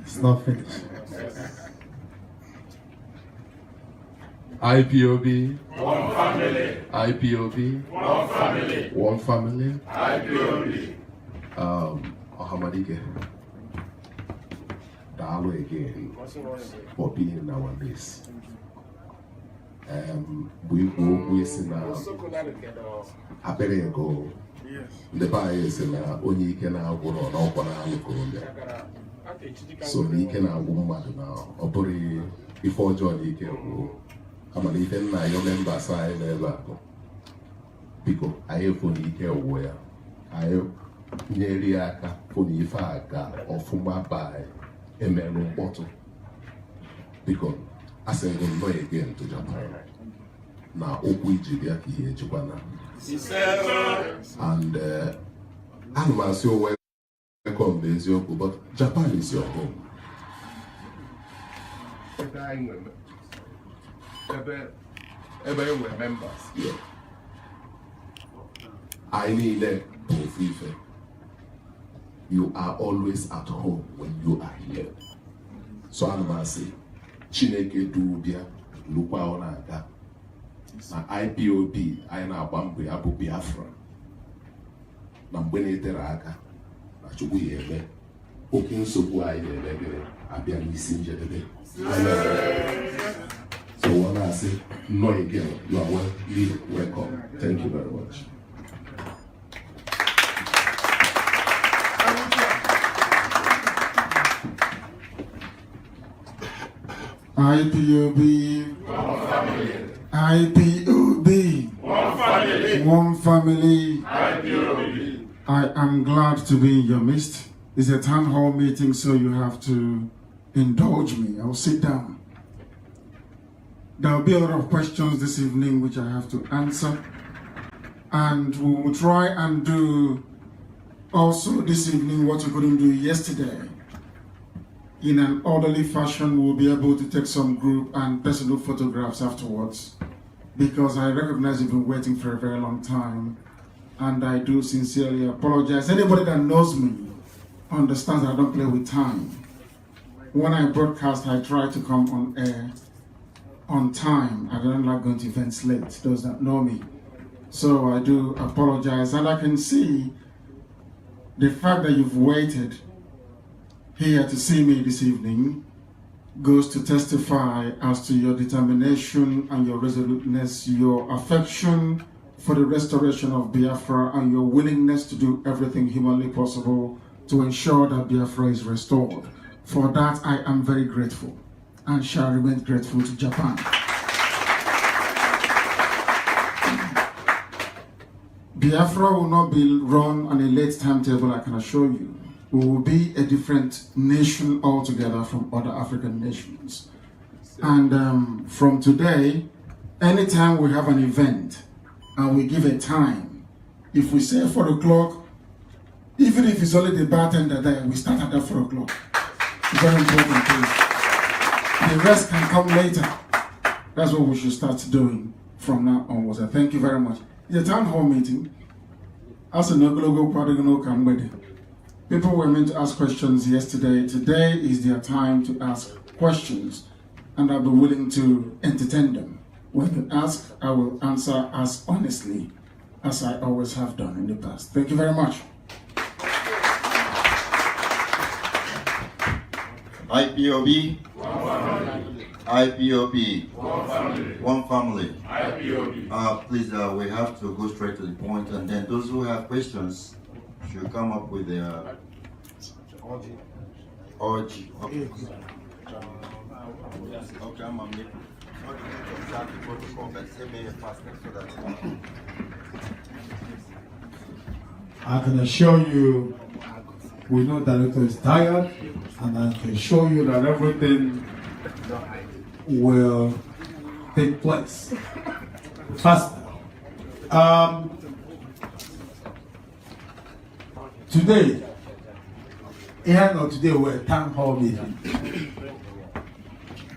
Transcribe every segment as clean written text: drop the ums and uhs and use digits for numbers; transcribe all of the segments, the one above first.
It's not finished. IPOB. One family. IPOB. One family. One family. IPOB. Ohamadike. Dalo again for being in our list. We in a better go. The bias in only can have one or no one. So he can have woman now, or before John he can go. I'm an even my member side ever. Because I have only care where I have nearly a funny fag or from my buy a melon bottle. Because I said, go no again to Japan. Now, Okwiji here, Japan. And animals, you're welcome, but Japan is your home. Every members. Yeah. I need a proof. You are always at home when you are here. So I'm say, Chineke do dia lupa onaga. Na IPOB, I na bambu abu Biafra. Na mbene teraka. Na chubu yebe. Okin sobu aye yebe. Abia nisinje debe. So when I say no again, you are welcome. Thank you very much. IPOB. One family. IPOB. One family. One family. IPOB. I am glad to be in your midst. It's a town hall meeting, so you have to indulge me. I'll sit down. There will be a lot of questions this evening which I have to answer. And we will try and do also this evening what we couldn't do yesterday. In an orderly fashion, we'll be able to take some group and personal photographs afterwards, because I recognize you've been waiting for a very long time, and I do sincerely apologize. Anybody that knows me understands that I don't play with time. When I broadcast, I try to come on air on time. I don't like going to events late, those that know me. So I do apologize, and I can see the fact that you've waited here to see me this evening goes to testify as to your determination and your resoluteness, your affection for the restoration of Biafra, and your willingness to do everything humanly possible to ensure that Biafra is restored. For that, I am very grateful and shall remain grateful to Japan. Biafra will not be run on a late timetable, I can assure you. We will be a different nation altogether from other African nations. And from today, anytime we have an event and we give a time, if we say 4 o'clock, even if it's only the bartender there, we start at that 4 o'clock. It's very important, please. The rest can come later. That's what we should start doing from now onwards. I thank you very much. It's a town hall meeting. As a Nogologo Padagono Kambede. People were meant to ask questions yesterday. Today is their time to ask questions, and I'll be willing to entertain them. When you ask, I will answer as honestly as I always have done in the past. Thank you very much. IPOB. IPOB. One family. IPOB. Please, we have to go straight to the point, and then those who have questions should come up with their orgy. Okay. Okay, I'm a nipple. I can assure you, we know the director is tired, and I can assure you that everything will take place faster. Today, we're at town hall meeting.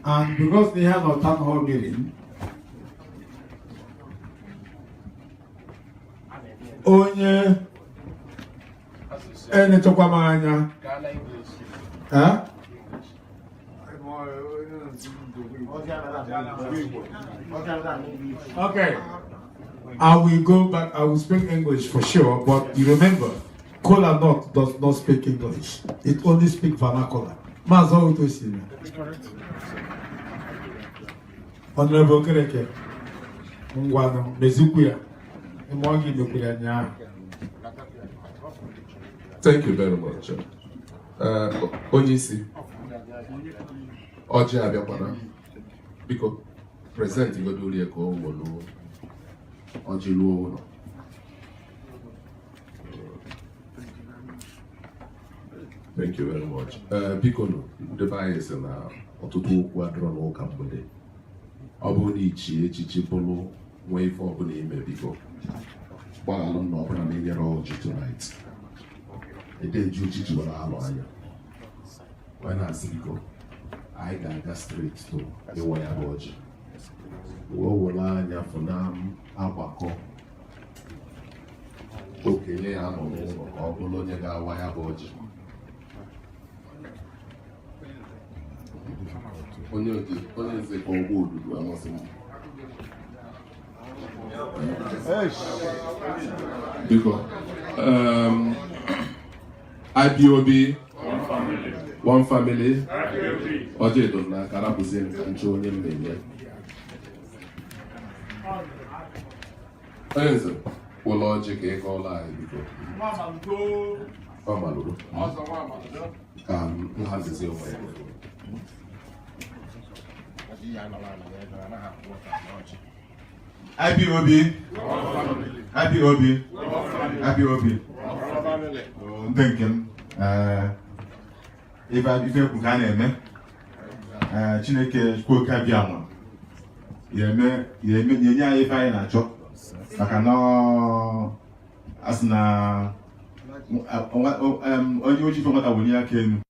And because they have a town hall meeting, onye ene tokwamanya, Okay. I will go back. I will speak English for sure, but you remember, Kola North does not speak English. It only speaks vernacular. Mazi, to see me. Honorable Kereke, Ngwano, Mezukuya, Mwangi Mekuya. Thank you very much. Onyisi, Oji Abiakwana, because present you go do the echo, Oji Luo. Thank you very much. Biko, the bias and Otutu Quadron Campbell. Obuni Chi Polo, way for Buni Biko. While I'm not going to make your orgy tonight. A day duty to Alaya. When I see go, I got straight to the way I orgy. Will I for them? Abako. Okay, I'm or Bologna got wire orgy. Only the old wood, I must say. Because IPOB, one family, Oje don't like Arabuzin control him. Enzo, will logic a call lie because Mamalu has your way. IPOB. Thank you. If you can, Chineke spoke Kabiama. You if I in a job. I cannot as na only what you from what I will hear can.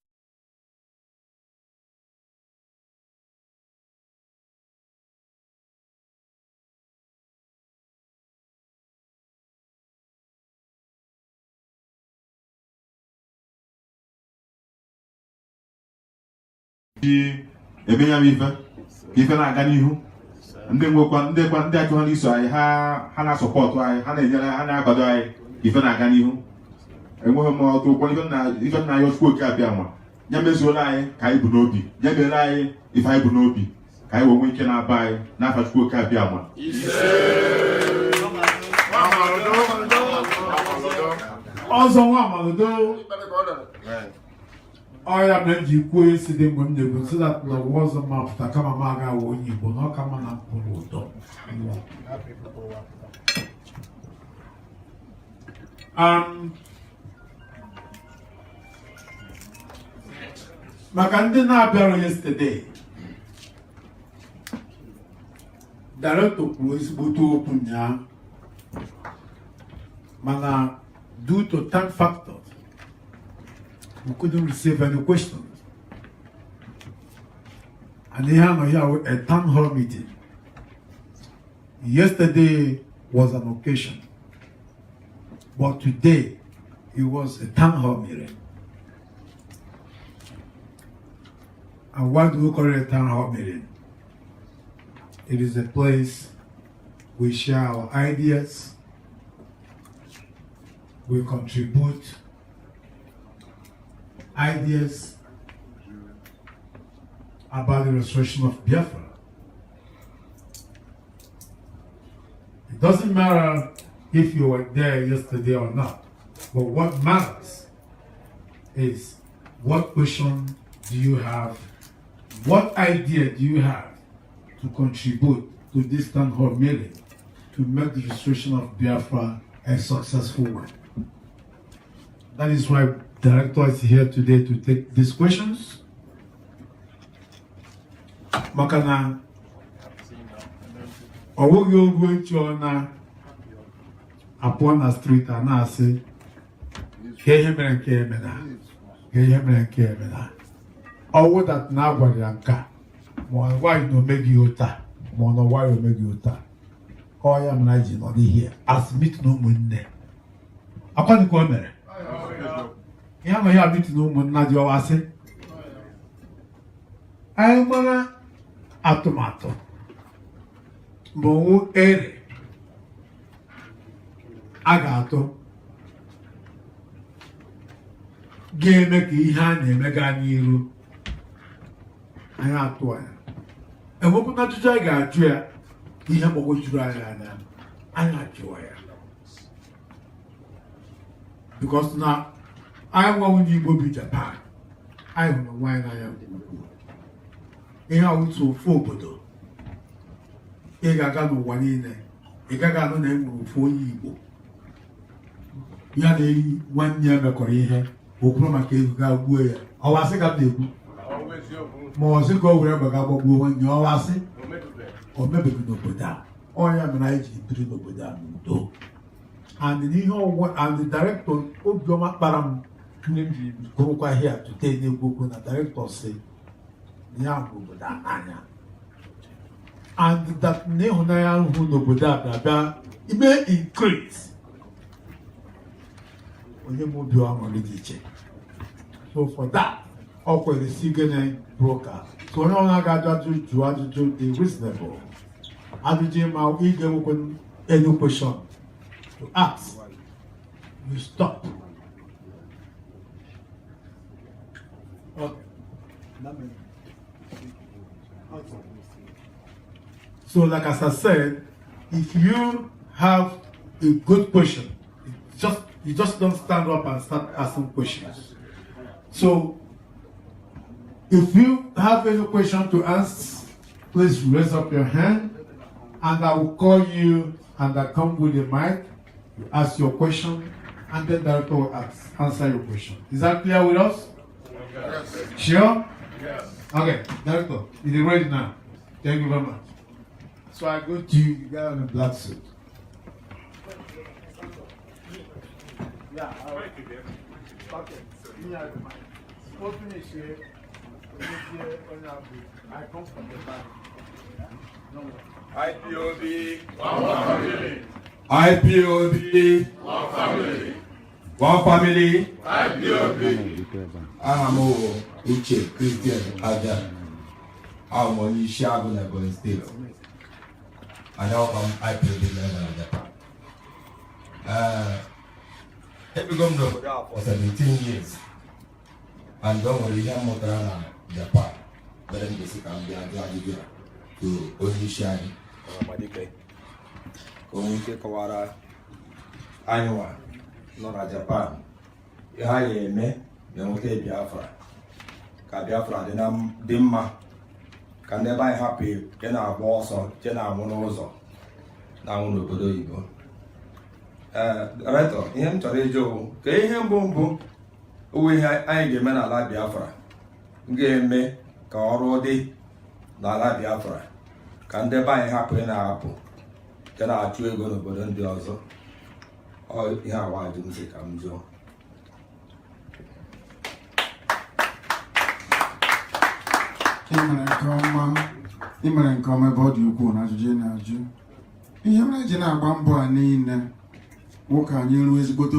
Ebe ya mifa ife na-aga n'ihu ndị nwekwa ndị ajụ ha n'iso anyị ha na-asọpọtụ anyị ha na-enyere ha na-akwado anyị ife na-aga n'ihu enweghị m ọtụ ụkwụ ife na ya Chukwu abịa nwa ya mezuola anyị ka anyị bụ n'obi ya mere anyị ife anyị bụ n'obi ka anyị wee nwee ike na-aba anyị n'afa Chukwu abịa nwa ọzọ nwa Amaludo Oya menji kwe si de mwende so that the was a map that kama maga wonyi bono kama na polo. Makande na abịara yesterday. Director kwuo ezigbote okwu nya. Mana due to time factors we couldn't receive any questions. And they had here a town hall meeting. Yesterday was an occasion, but today it was a town hall meeting. And why do we call it a town hall meeting? It is a place we share our ideas, we contribute ideas about the restoration of Biafra. It doesn't matter if you were there yesterday or not, but what matters is what question do you have, what idea do you have to contribute to this town hall meeting to make the restoration of Biafra a successful one. That is why the director is here today to take these questions. Makana, owo yo go chona upon a street and I say, Kehemere Kemena. Owo that na gwarianka. Mo why no make you ta. Mo no why you make you ta. Oh ya mnaji no here. As meet no munne. Akwa ni ko mere. Ya ma ya meet no munna di o ase. Ai mana atụmatụ ma ọwụ ere a ga-atụ ga-eme ka ihe a na-eme gaa n'iru anyị atụ ya. Enwekwana ajụjụ anyị ga-ajụ ya ihe gbagwojuru anyị anya anyị ajụwa ya, because na anyị nwanwụ n'Igbo bi Japan, anyị hụrụ nwaanyị n'anya nke ukwuu. Ihe awụtụ ofu obodo, ị ga-aga n'ụwa niile, ị gaghị anụ na enwere ofu onye Igbo ya na-eyi nwanne ya mekọrọ ihe okwuru maka ego ga gbuo ya. Ọwasị ka m na-ekwu ma ọ sị ka o were egbe ga gbagbuo nwanne ya, ọwasị o mebeghị n'obodo a. Ọnya mere anyị ji biri n'obodo a n'udo. And n'ihe ọwụwa and the director Obioma kpara m nne m ji bụrụkwa here today na-ekwu okwu na director si ya hụrụ obodo a n'anya, and that na ịhụnanya ahụ n'obodo a ga-abịa ime increase. Onye m obi ọṅụrị dị iche. So for that, ọ kwere si gịnị broker. So onye ọna ga-ajụ jụọ ajụjụ dị reasonable. Ajụjụ ma ị ga-enwekwa any question to ask, you stop. Okay. So like as I said, if you have a good question, you just don't stand up and start asking questions. So if you have any question to ask, please raise up your hand and I will call you and I come with the mic, you ask your question, and then the director will answer your question. Is that clear with us? Yes. Sure? Yes. Okay, director, it is ready now. Thank you very much. So I go to you, you got on a black suit. Yeah, okay. Open is here. I come from the back. IPOB, one family. IPOB, One family. one family. IPOB. Aha m Uche Christian Aja. Ahụ m onye isi agụ na Ebonyi steeti. Anyị ọkwa m IPOB level na Japan. Ebigo m n'obodo a for 17 years. And o nwere ihe m mụtara na Japan. Mere m ga-esi ka m bịa jụọ ajụjụ a to onye isi anyị. Ka o nwee ike kọwara anyị nwa nọ na Japan ihe anyị eme ga-enweta Biafra, ka Biafra dị mma, ka ndị ebe anyị hapụ je na-agba ọsọ je na-anwụ n'ụzọ na-anwụ n'obodo oyibo. Director, ihe m chọrọ ịjụ ka ihe mbụ owe ihe anyị ga-eme n'ala Biafra ga-eme ka ọrụ dị n'ala Biafra, ka ndị ebe anyị hapụ na-ahapụ je na-achụ ego n'obodo ndị ọzọ. Ihe awa ajụ m sị ka m jụọ. ị mere nke ọma ebe ọ dị ukwuu na ajụjụ na-ajụ. Ihe mere ji na-agba mbọ a niile nwoke anyị ruo ezigbote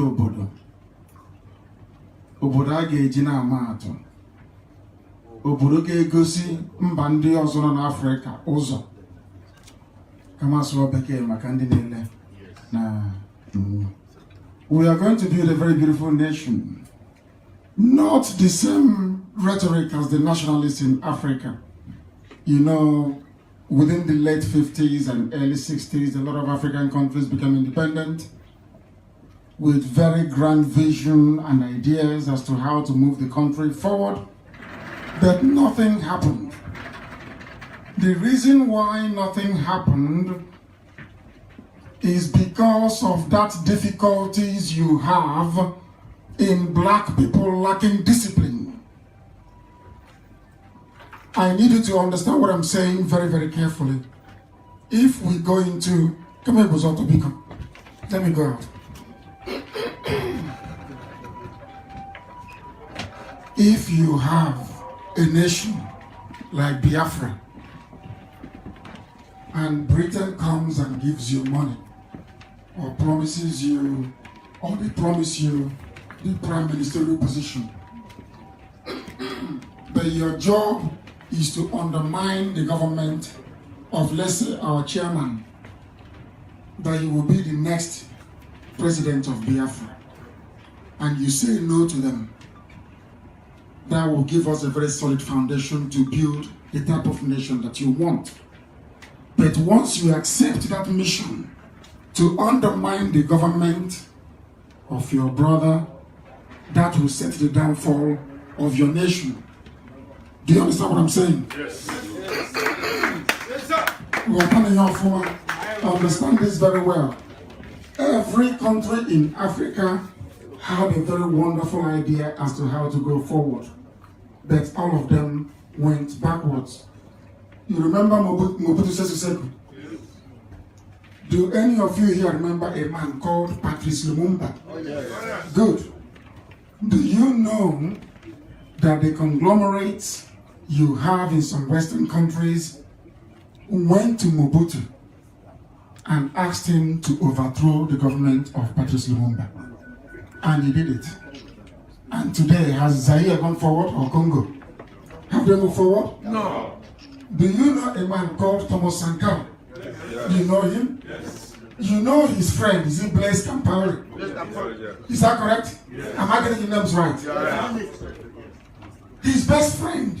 obodo a ga-eji na-ama atụ, obodo ga-egosi mba ndị ọzọ nọ n'Afrịka ụzọ kama asụrụ bekee maka ndị niile na we are going to build a very beautiful nation, not the same rhetoric as the nationalists in Africa. You know, within the late 50s and early 60s, a lot of African countries became independent with very grand vision and ideas as to how to move the country forward, but nothing happened. The reason why nothing happened is because of that difficulties you have in black people lacking discipline. I need you to understand what I'm saying very, very carefully. If we go into, come here, Bozoto Biko. Let me go out. If you have a nation like Biafra, and Britain comes and gives you money, or promises you, or they promise you the prime ministerial position, but your job is to undermine the government of, let's say, our chairman, that he will be the next president of Biafra, and you say no to them, that will give us a very solid foundation to build the type of nation that you want. But once you accept that mission to undermine the government of your brother, that will set the downfall of your nation. Do you understand what I'm saying? Yes. Understand this very well. Every country in Africa had a very wonderful idea as to how to go forward, but all of them went backwards. You remember Mobutu Sese Seko? Do any of you here remember a man called Patrice Lumumba? Good. Do you know that the conglomerates you have in some Western countries went to Mobutu and asked him to overthrow the government of Patrice Lumumba? And he did it. And today, has Zaire gone forward or Congo? Have they moved forward? No. Do you know a man called Thomas Sankara? Yes. You know him? Yes. You know his friend, is it Blaise Compaoré? Is that correct? Yes. Am I getting the names right? Yes. His best friend.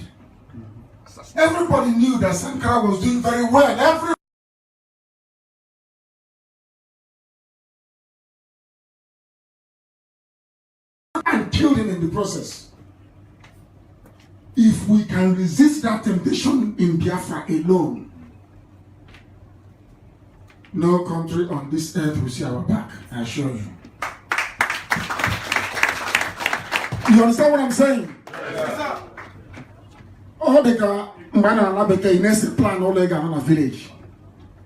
Everybody knew that Sankara was doing very well. And killed him in the process. If we can resist that temptation in Biafra alone, no country on this earth will see our back, I assure you. You understand what I'm saying? Yes. All the plan all on a village,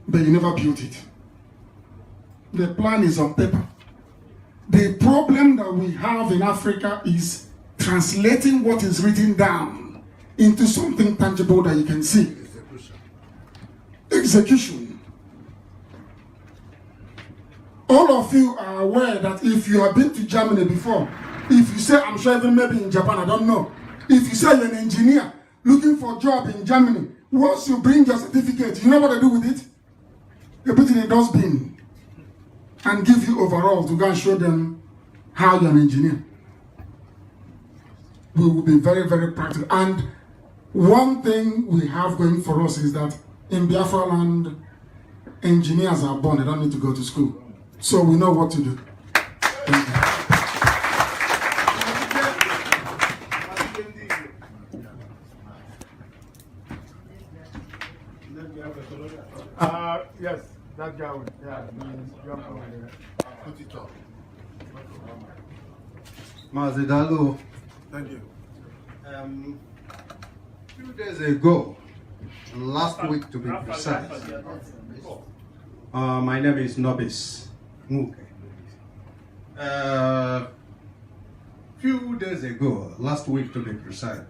but you never built it. The plan is on paper. The problem that we have in Africa is translating what is written down into something tangible that you can see. Execution. All of you are aware that if you have been to Germany before, if you say, I'm sure even maybe in Japan, I don't know. If you say you're an engineer looking for a job in Germany, once you bring your certificate, you know what they do with it? They put it in a dustbin and give you overall to go and show them how you're an engineer. We will be very, very practical. And one thing we have going for us is that in Biafra land, engineers are born, they don't need to go to school. So we know what to do. Thank you. Yes, that guy. Yeah, jump over there. Put it up. Mazi, hello. Thank you. Few days ago, last week to be precise, my name is Nobis. Few days ago, last week to be precise,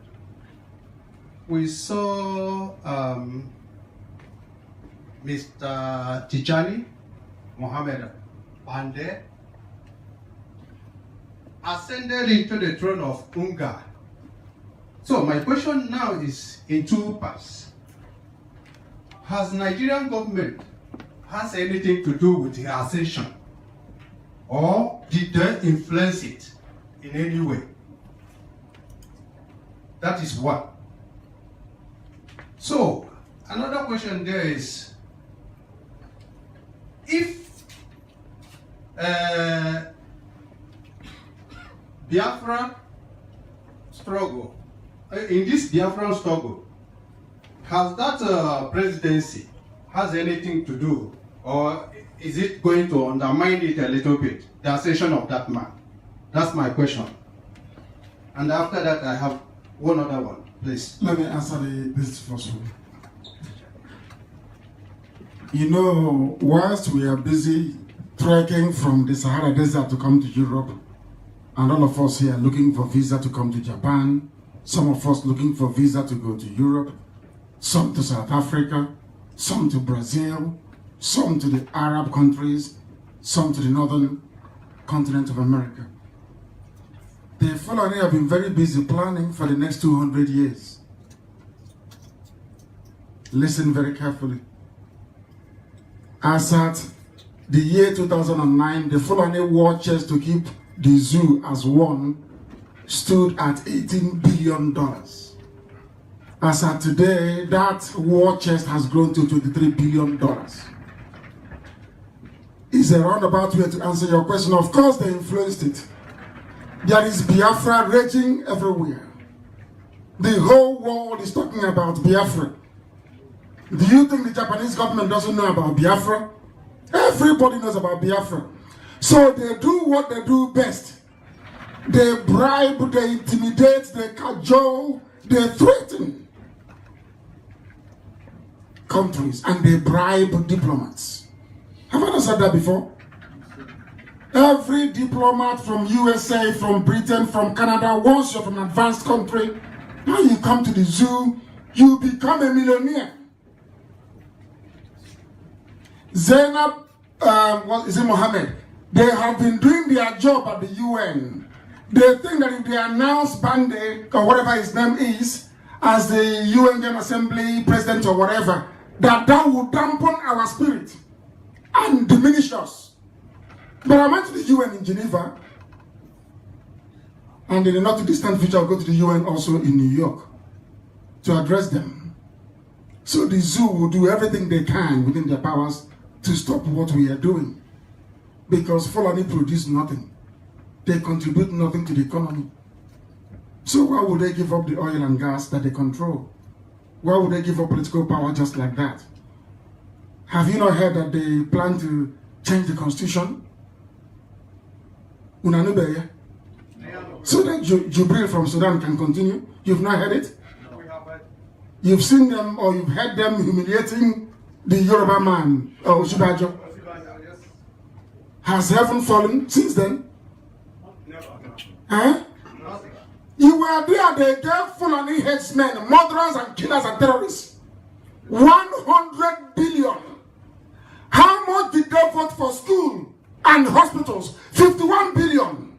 we saw Mr. Tijani Mohammed Bande ascended into the throne of Unga. So my question now is in two parts. Has Nigerian government has anything to do with the ascension, or did they influence it in any way? That is one. So another question there is, if Biafra struggle, in this Biafran struggle, has that presidency has anything to do, or is it going to undermine it a little bit, the ascension of that man? That's my question. And after that, I have one other one, please. Let me answer this first one. You know, whilst we are busy trekking from the Sahara Desert to come to Europe, and all of us here looking for visa to come to Japan, some of us looking for visa to go to Europe, some to South Africa, some to Brazil, some to the Arab countries, some to the northern continent of America. The Fulani have been very busy planning for the next 200 years. Listen very carefully. As at the year 2009, the Fulani war chest to keep the zoo as one stood at $18 billion. As at today, that war chest has grown to $23 billion. It's a roundabout way to answer your question. Of course, they influenced it. There is Biafra raging everywhere. The whole world is talking about Biafra. Do you think the Japanese government doesn't know about Biafra? Everybody knows about Biafra. So they do what they do best. They bribe, they intimidate, they cajole, they threaten countries, and they bribe diplomats. Have I not said that before? Every diplomat from USA, from Britain, from Canada, once you're from an advanced country, now you come to the zoo, you become a millionaire. Zainab, Mohammed, they have been doing their job at the UN. They think that if they announce Bande, or whatever his name is, as the UN General Assembly president or whatever, that will dampen our spirit and diminish us. But I went to the UN in Geneva, and in the not too distant future, I'll go to the UN also in New York to address them. So the zoo will do everything they can within their powers to stop what we are doing. Because Fulani produce nothing. They contribute nothing to the economy. So why would they give up the oil and gas that they control? Why would they give up political power just like that? Have you not heard that they plan to change the constitution? Unanubeye. So that Jubril from Sudan can continue. You've not heard it? No, we have heard. You've seen them or you've heard them humiliating the Yoruba man, Oshibajo. Yes. Has heaven fallen since then? Never. Huh? Nothing. You were there, they gave Fulani headsmen, murderers and killers and terrorists 100 billion. How much did they vote for school and hospitals? 51 billion.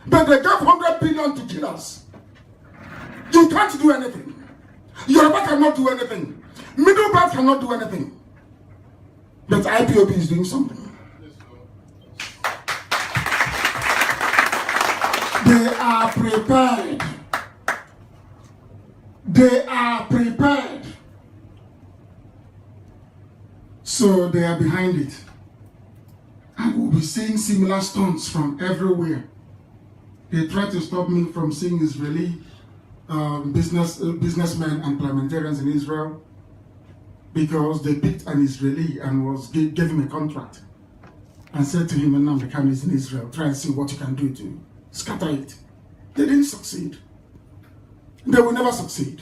But they gave 100 billion to killers. You can't do anything. Yoruba cannot do anything. Middle Belt cannot do anything. But IPOB is doing something. They are prepared. They are prepared. So they are behind it. And we'll be seeing similar stunts from everywhere. They try to stop me from seeing Israeli businessmen and parliamentarians in Israel because they picked an Israeli and gave him a contract and said to him, Nnamdi Kanu is in Israel, try and see what you can do to scatter it. They didn't succeed. They will never succeed.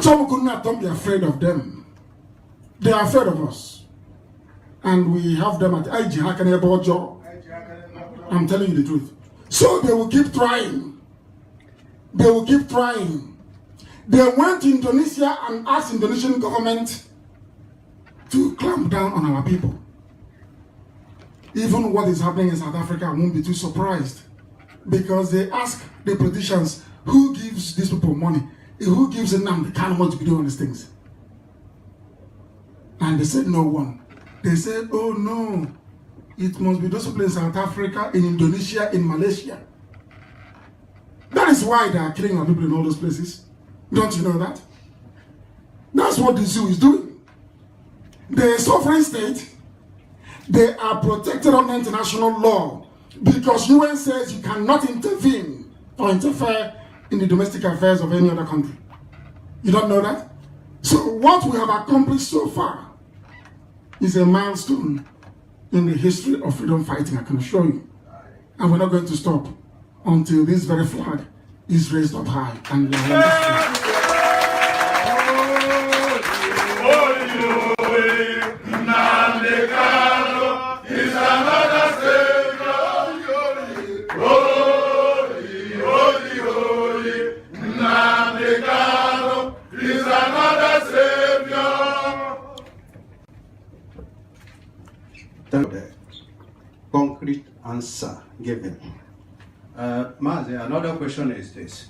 Don't be afraid of them. They are afraid of us. And we have them at IG. I'm telling you the truth. So they will keep trying. They will keep trying. They went to Indonesia and asked Indonesian government to clamp down on our people. Even what is happening in South Africa, I won't be too surprised. Because they ask the politicians, who gives these people money? Who gives them the kind of money to be doing these things? And they said no one. They said, oh no, it must be those people in South Africa, in Indonesia, in Malaysia. That is why they are killing our people in all those places. Don't you know that? That's what the zoo is doing. They're a sovereign state. They are protected under international law because UN says you cannot intervene or interfere in the domestic affairs of any other country. You don't know that? So what we have accomplished so far is a milestone in the history of freedom fighting, I can assure you. And we're not going to stop until this very flag is raised up high and we are on the Concrete answer given. Mazi, another question is this.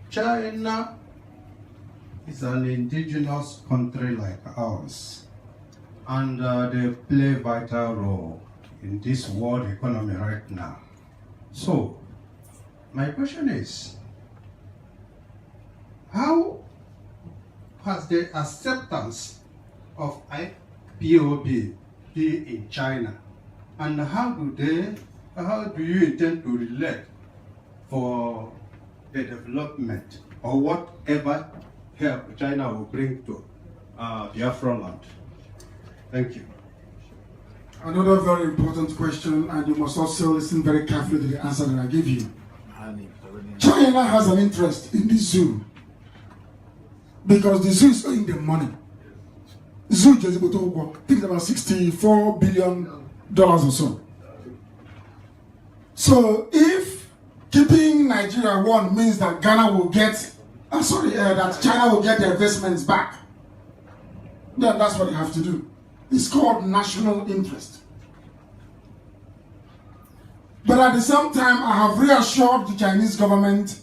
China is an indigenous country like ours, and they play a vital role in this world economy right now. So, my question is, how has the acceptance of IPOB been in China, and how do you intend to relate for the development or whatever help China will bring to Biafra land? Thank you. Another very important question, and you must also listen very carefully to the answer that I give you. China has an interest in the zoo because the zoo is owing them money. Zoo is able to think about $64 billion or so. So if keeping Nigeria one means that Ghana will get, that China will get their investments back, then that's what they have to do. It's called national interest. But at the same time, I have reassured the Chinese government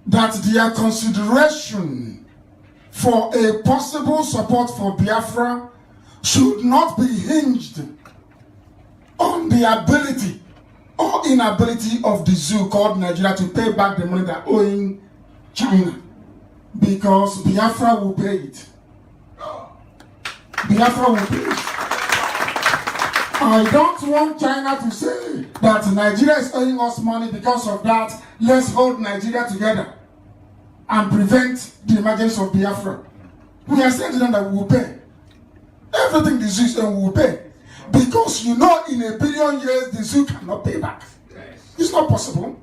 that their consideration for a possible support for Biafra should not be hinged on the ability or inability of the zoo called Nigeria to pay back the money they're owing China, because Biafra will pay it. Biafra will pay it. I don't want China to say that Nigeria is owing us money, because of that, let's hold Nigeria together and prevent the emergence of Biafra. We are saying to them that we will pay. Everything the zoo is saying we will pay. Because you know in a billion years the zoo cannot pay back. It's not possible.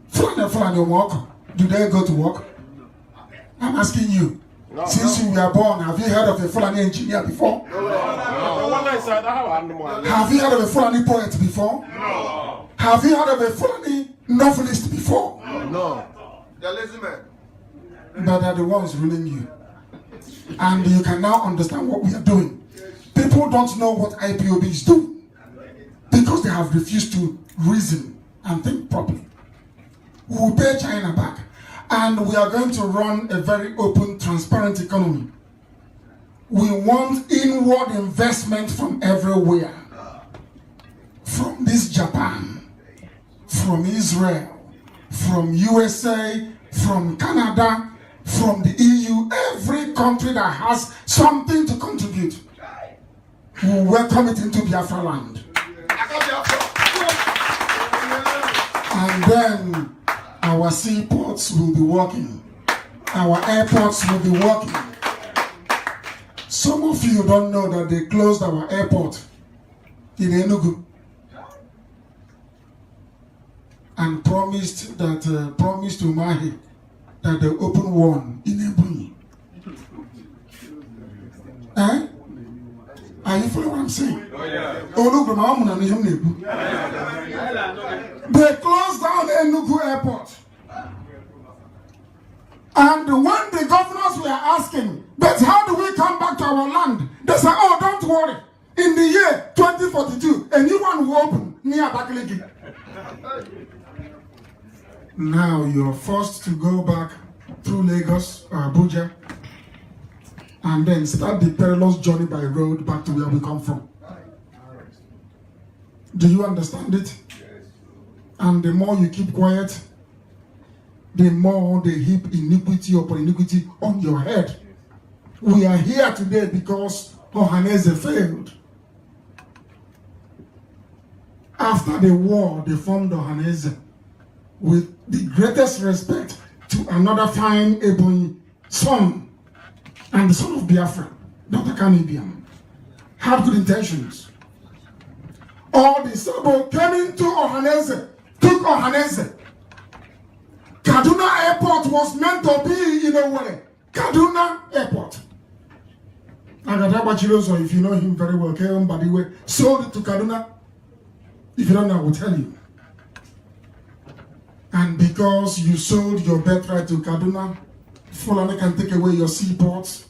Fulani work. Do they go to work? I'm asking you. No, since you were born, have you heard of a Fulani engineer before? No. Have you heard of a Fulani poet before? No. Have you heard of a Fulani novelist before? No. They're lazy men. But they're the ones ruling you. And you can now understand what we are doing. People don't know what IPOB is doing because they have refused to reason and think properly. We will pay China back. And we are going to run a very open, transparent economy. We want inward investment from everywhere. From this Japan, from Israel, from USA, from Canada, from the EU, every country that has something to contribute. We will welcome it into Biafra land. And then our seaports will be working. Our airports will be working. Some of you don't know that they closed our airport in Enugu and promised to Mahi that they open one in Ebonyi. Eh? Are you following what I'm saying? They closed down Enugu airport. And when the governors were asking, but how do we come back to our land? They said, oh, don't worry. In the year 2042, a new one will open near Abakaliki. Now you're forced to go back through Lagos or Abuja and then start the perilous journey by road back to where we come from. Do you understand it? And the more you keep quiet, the more they heap iniquity upon iniquity on your head. We are here today because Ohaneze failed. After the war, they formed Ohaneze with the greatest respect to another fine Ebonyi son and the son of Biafra, Dr. Kanu, had good intentions. All the Sabo came into Ohaneze, took Ohaneze. Kaduna Airport was meant to be in a way. Kaduna Airport. Agadawa Chiloso, if you know him very well, Badiwe, sold it to Kaduna. If you don't know, I will tell you. And because you sold your birthright to Kaduna, Fulani can take away your seaports,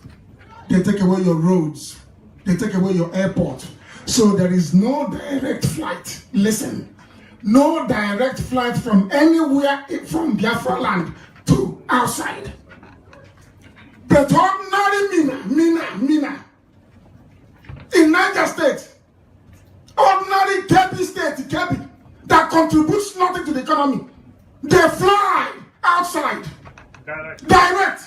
they take away your roads, they take away your airport. So there is no direct flight. Listen, no direct flight from anywhere from Biafra land to outside. But ordinary Mina, in Niger State, ordinary Kebbi State, Kebbi, that contributes nothing to the economy, they fly outside, direct.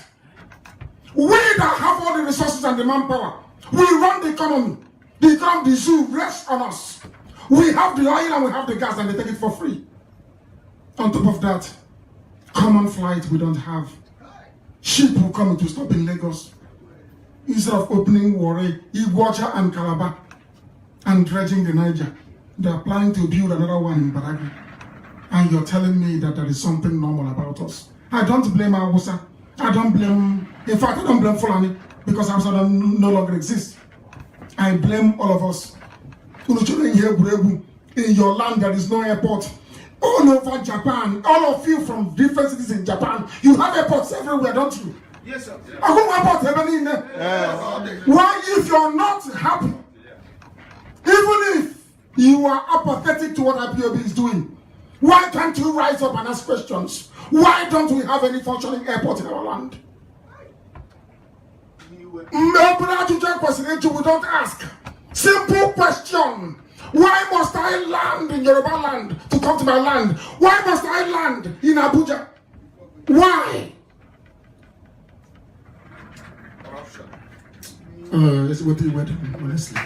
We that have all the resources and the manpower, we run the economy. The zoo rests on us. We have the oil and we have the gas and they take it for free. On top of that, common flight we don't have. Ship will come to stop in Lagos. Instead of opening Warri, Iguacha and Calabar and dredging the Niger, they are planning to build another one in Badagry. And you're telling me that there is something normal about us. I don't blame Awusa. I don't blame Fulani because Hausa no longer exists. I blame all of us. In your land there is no airport. All over Japan, all of you from different cities in Japan, you have airports everywhere, don't you? Yes, sir. Why, if you're not happy, even if you are apathetic to what IPOB is doing, why can't you rise up and ask questions? Why don't we have any functioning airport in our land? We don't ask. Simple question. Why must I land in Yoruba land to come to my land? Why must I land in Abuja? Why? Let's go to the wedding, honestly.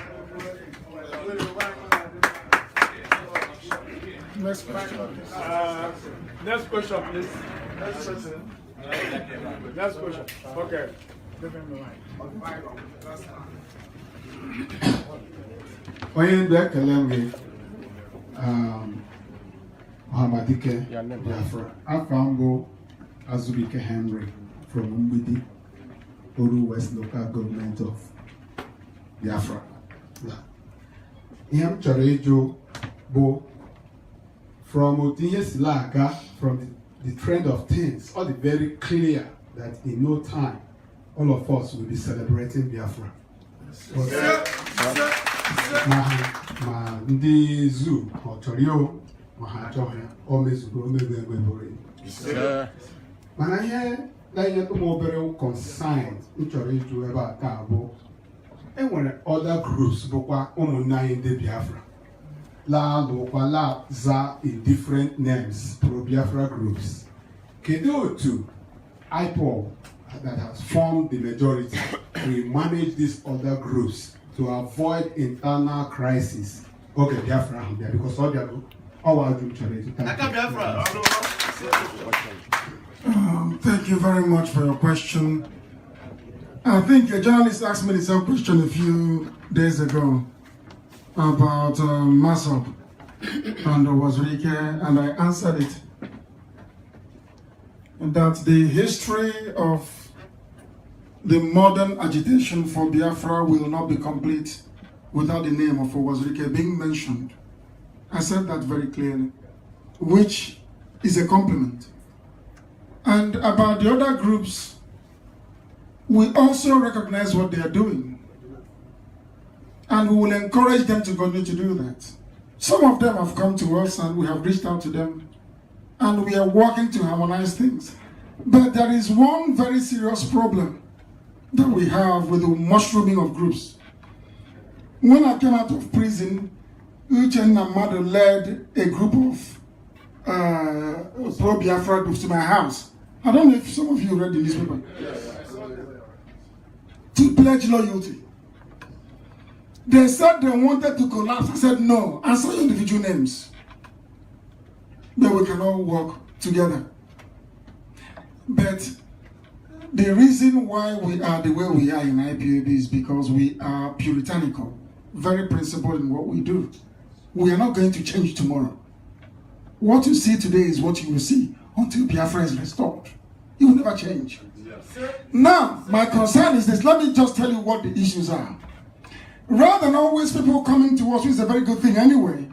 Next question. Next question, please. Next question. Next question. Okay. Onye ndu ekele m gị Ọhamadike Biafra. Afọ m bụ Azubike Henry from Mgbidi, Oru West Local Government of Biafra. Ihe m chọrọ ịjụ bụ from otu ihe si aga from the trend of things, all the very clear that in no time all of us will be celebrating Biafra. Ma ndị zoo ọ chọrọ ya ma ha achọghị ya o mezuru omebe emeburu ya. Mana ihe na-enye ụmụ obere consign m chọrọ ịjụ ebe a taa bụ enwere other groups bụkwa ụmụnne anyị ndị Biafra laalụkwa laza in different names pro-Biafra groups. Kedu otu IPOB that has formed the majority will manage these other groups to avoid internal crisis? Okay, Biafra there because all Biafra, thank you very much for your question. I think a journalist asked me the same question a few days ago about Mazi and Wazirike, and I answered it. That the history of the modern agitation for Biafra will not be complete without the name of Wazirike being mentioned. I said that very clearly, which is a compliment. And about the other groups, we also recognize what they are doing. And we will encourage them to continue to do that. Some of them have come to us and we have reached out to them. And we are working to harmonize things. But there is one very serious problem that we have with the mushrooming of groups. When I came out of prison, Nnamdi led a group of pro-Biafra groups to my house. I don't know if some of you read the newspaper. To pledge loyalty. They said they wanted to collapse. I said no, answer your individual names. But we can all work together. But the reason why we are the way we are in IPOB is because we are puritanical, very principled in what we do. We are not going to change tomorrow. What you see today is what you will see until Biafra is restored. It will never change. Now, my concern is this. Let me just tell you what the issues are. Rather than always people coming to us, which is a very good thing anyway,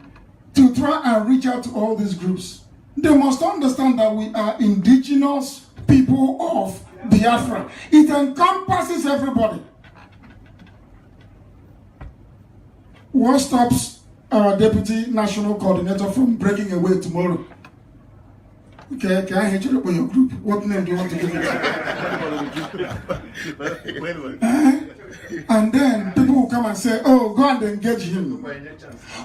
to try and reach out to all these groups, they must understand that we are indigenous people of Biafra. It encompasses everybody. What stops our deputy national coordinator from breaking away tomorrow. Okay, can I hit you up on your group? What name do you want to give it? And then people will come and say, oh, go and engage him.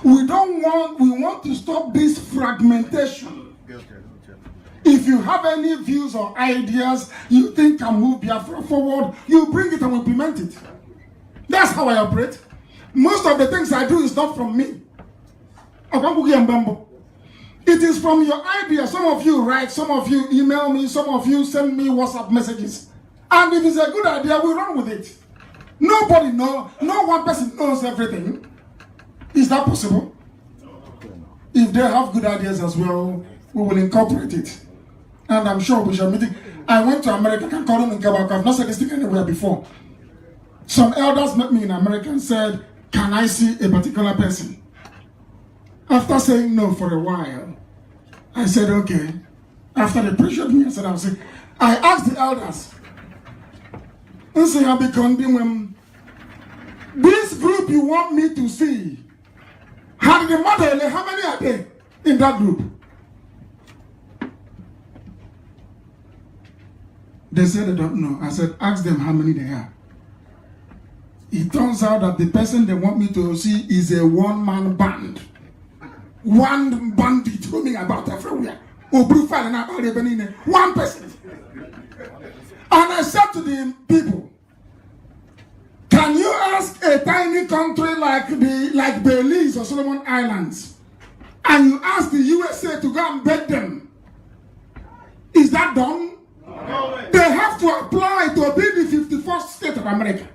We want to stop this fragmentation. If you have any views or ideas you think can move Biafra forward, you bring it and implement it. That's how I operate. Most of the things I do is not from me. It is from your idea. Some of you write, some of you email me, some of you send me WhatsApp messages. And if it's a good idea, we run with it. Nobody knows, no one person knows everything. Is that possible? If they have good ideas as well, we will incorporate it. And I'm sure we shall meet it. I went to America, I can call him in Kabak. I've not said this thing anywhere before. Some elders met me in America and said, can I see a particular person? After saying no for a while, I said, okay. After they pressured me, I said, I'll see. I asked the elders, this group you want me to see, how many are there in that group? They said they don't know. I said, ask them how many they are. It turns out that the person they want me to see is a one-man band. One bandit roaming about everywhere. One person. And I said to the people, can you ask a tiny country like Belize or Solomon Islands, and you ask the USA to go and beg them? Is that done? No. They have to apply to be the 51st state of America.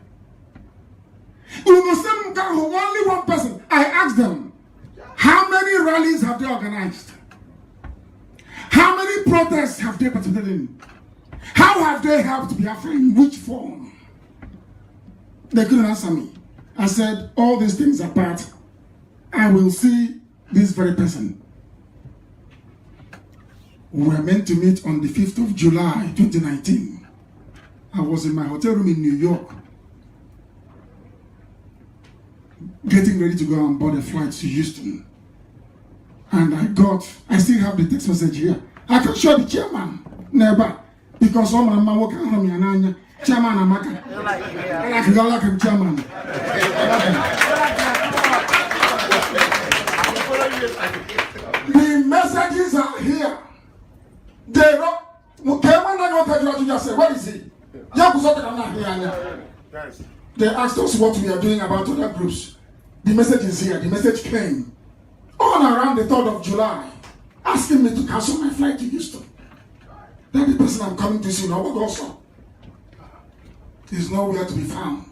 Only one person. I asked them, how many rallies have they organized? How many protests have they participated in? How have they helped Biafra? In which form? They couldn't answer me. I said, all these things apart, I will see this very person. We were meant to meet on the 5th of July, 2019. I was in my hotel room in New York, getting ready to go and board a flight to Houston. And I still have the text message here. I can show the chairman, never, because someone of my work on me, chairman Amaka. I can go like him, chairman. The messages are here. They wrote, what is he? They asked us what we are doing about other groups. The message is here. The message came on around the 3rd of July, asking me to cancel my flight to Houston. That the person I'm coming to see now also is nowhere to be found.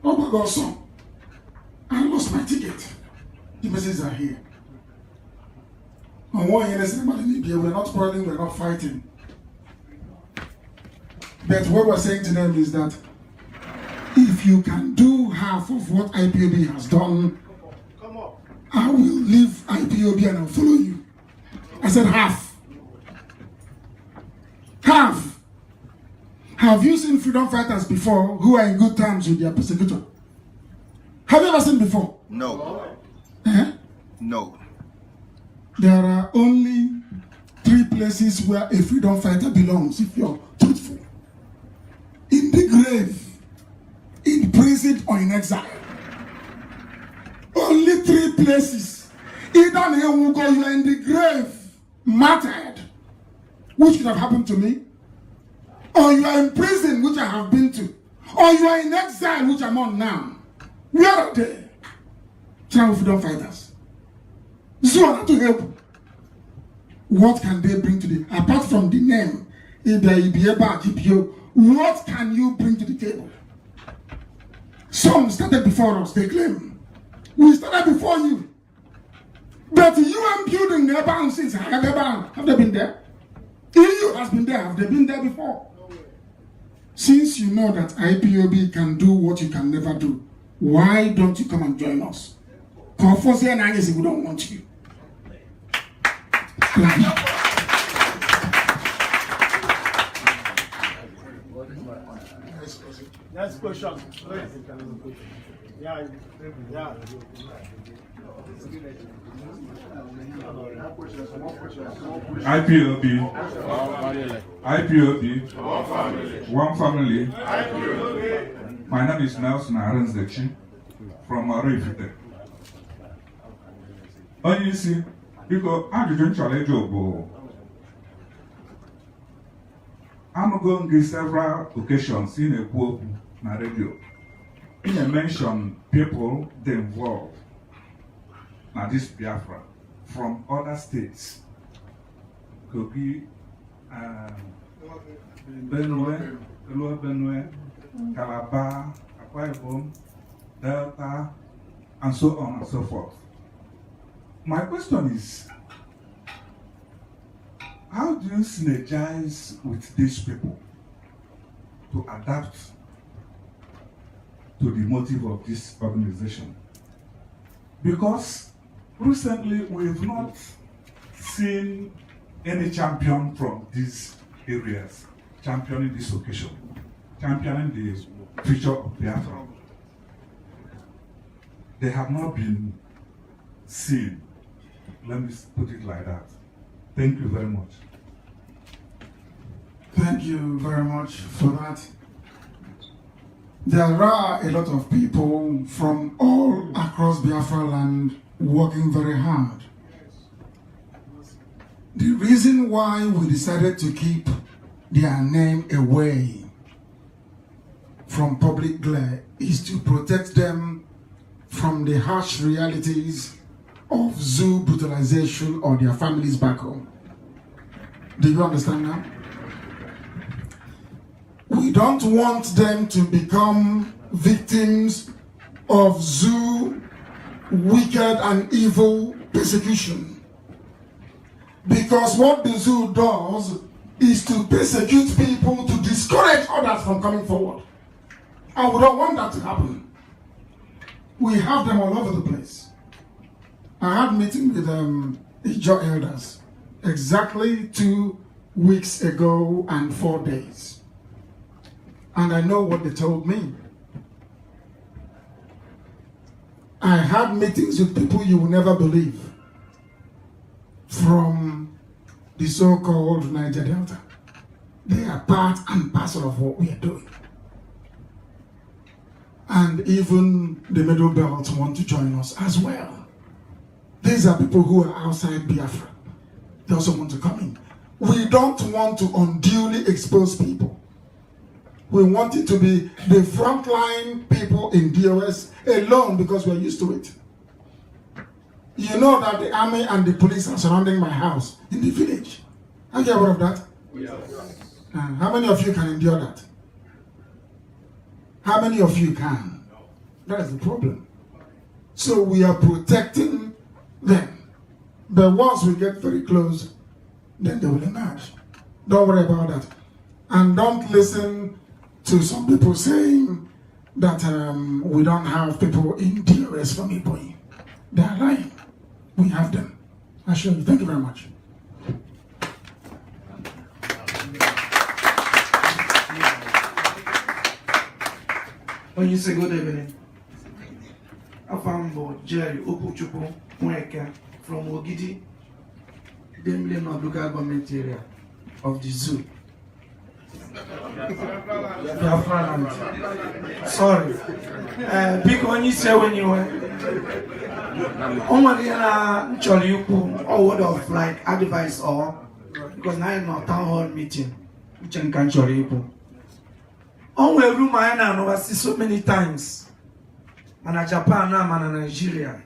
Also, I lost my ticket. The messages are here. On one hand, we're not quarreling, we're not fighting. But what we're saying to them is that if you can do half of what IPOB has done, I will leave IPOB and I'll follow you. I said half. Half. Have you seen freedom fighters before who are in good terms with their persecutor? Have you ever seen before? No. No. There are only 3 places where a freedom fighter belongs, if you're truthful. In the grave, in prison, or in exile. Only 3 places. Either you are in the grave, martyred, which could have happened to me, or you are in prison, which I have been to, or you are in exile, which I'm on now. Where are they? Channel freedom fighters. So to help. What can they bring to the, apart from the name, what can you bring to the table? Some started before us, they claim. We started before you. But UN building never bound since. Have they been there? EU has been there. Have they been there before? Since you know that IPOB can do what you can never do, why don't you come and join us? Because we don't want you. Next question. IPOB, one family. My name is Nelson Arenzechi from Arifite. Onye isi, biko ajụjụ nchọrọ ịjụ bụ anụgo gị several occasions in na-ekwu okwu na radio. You mention people they involved na this Biafra from other states. Kogi, Benue, Calabar, Akwa Ibom, Delta, and so on and so forth. My question is, how do you synergize with these people to adapt to the motive of this organization? Because recently we've not seen any champion from these areas championing this occasion, championing the future of Biafra. They have not been seen. Let me put it like that. Thank you very much. Thank you very much for that. There are a lot of people from all across Biafra land working very hard. The reason why we decided to keep their name away from public glare is to protect them from the harsh realities of zoo brutalization or their families back home. Do you understand now? We don't want them to become victims of zoo wicked and evil persecution. Because what the zoo does is to persecute people to discourage others from coming forward. And we don't want that to happen. We have them all over the place. I had a meeting with Ijo elders exactly 2 weeks ago and 4 days. And I know what they told me. I had meetings with people you will never believe from the so-called Niger Delta. They are part and parcel of what we are doing. And even the Middle Belt want to join us as well. These are people who are outside Biafra. They also want to come in. We don't want to unduly expose people. We want it to be the frontline people in DOS alone because we're used to it. You know that the army and the police are surrounding my house in the village. Are you aware of that? Yes. How many of you can endure that? How many of you can? That is the problem. So we are protecting them. But once we get very close, then they will emerge. Don't worry about that. And don't listen to some people saying that we don't have people in DOS from Iboyi. They are lying. We have them. I assure you. Thank you very much. When you say good evening, Afambo Jerry Okuchupu Mweka from Ogidi, Demle Maduka government area of the zoo. Biafrans. Sorry. Because when you say when you were a word of like advice or because now I'm not town hall meeting, which I can't show you. On a room I know see so many times. Man Japan now, man Nigeria.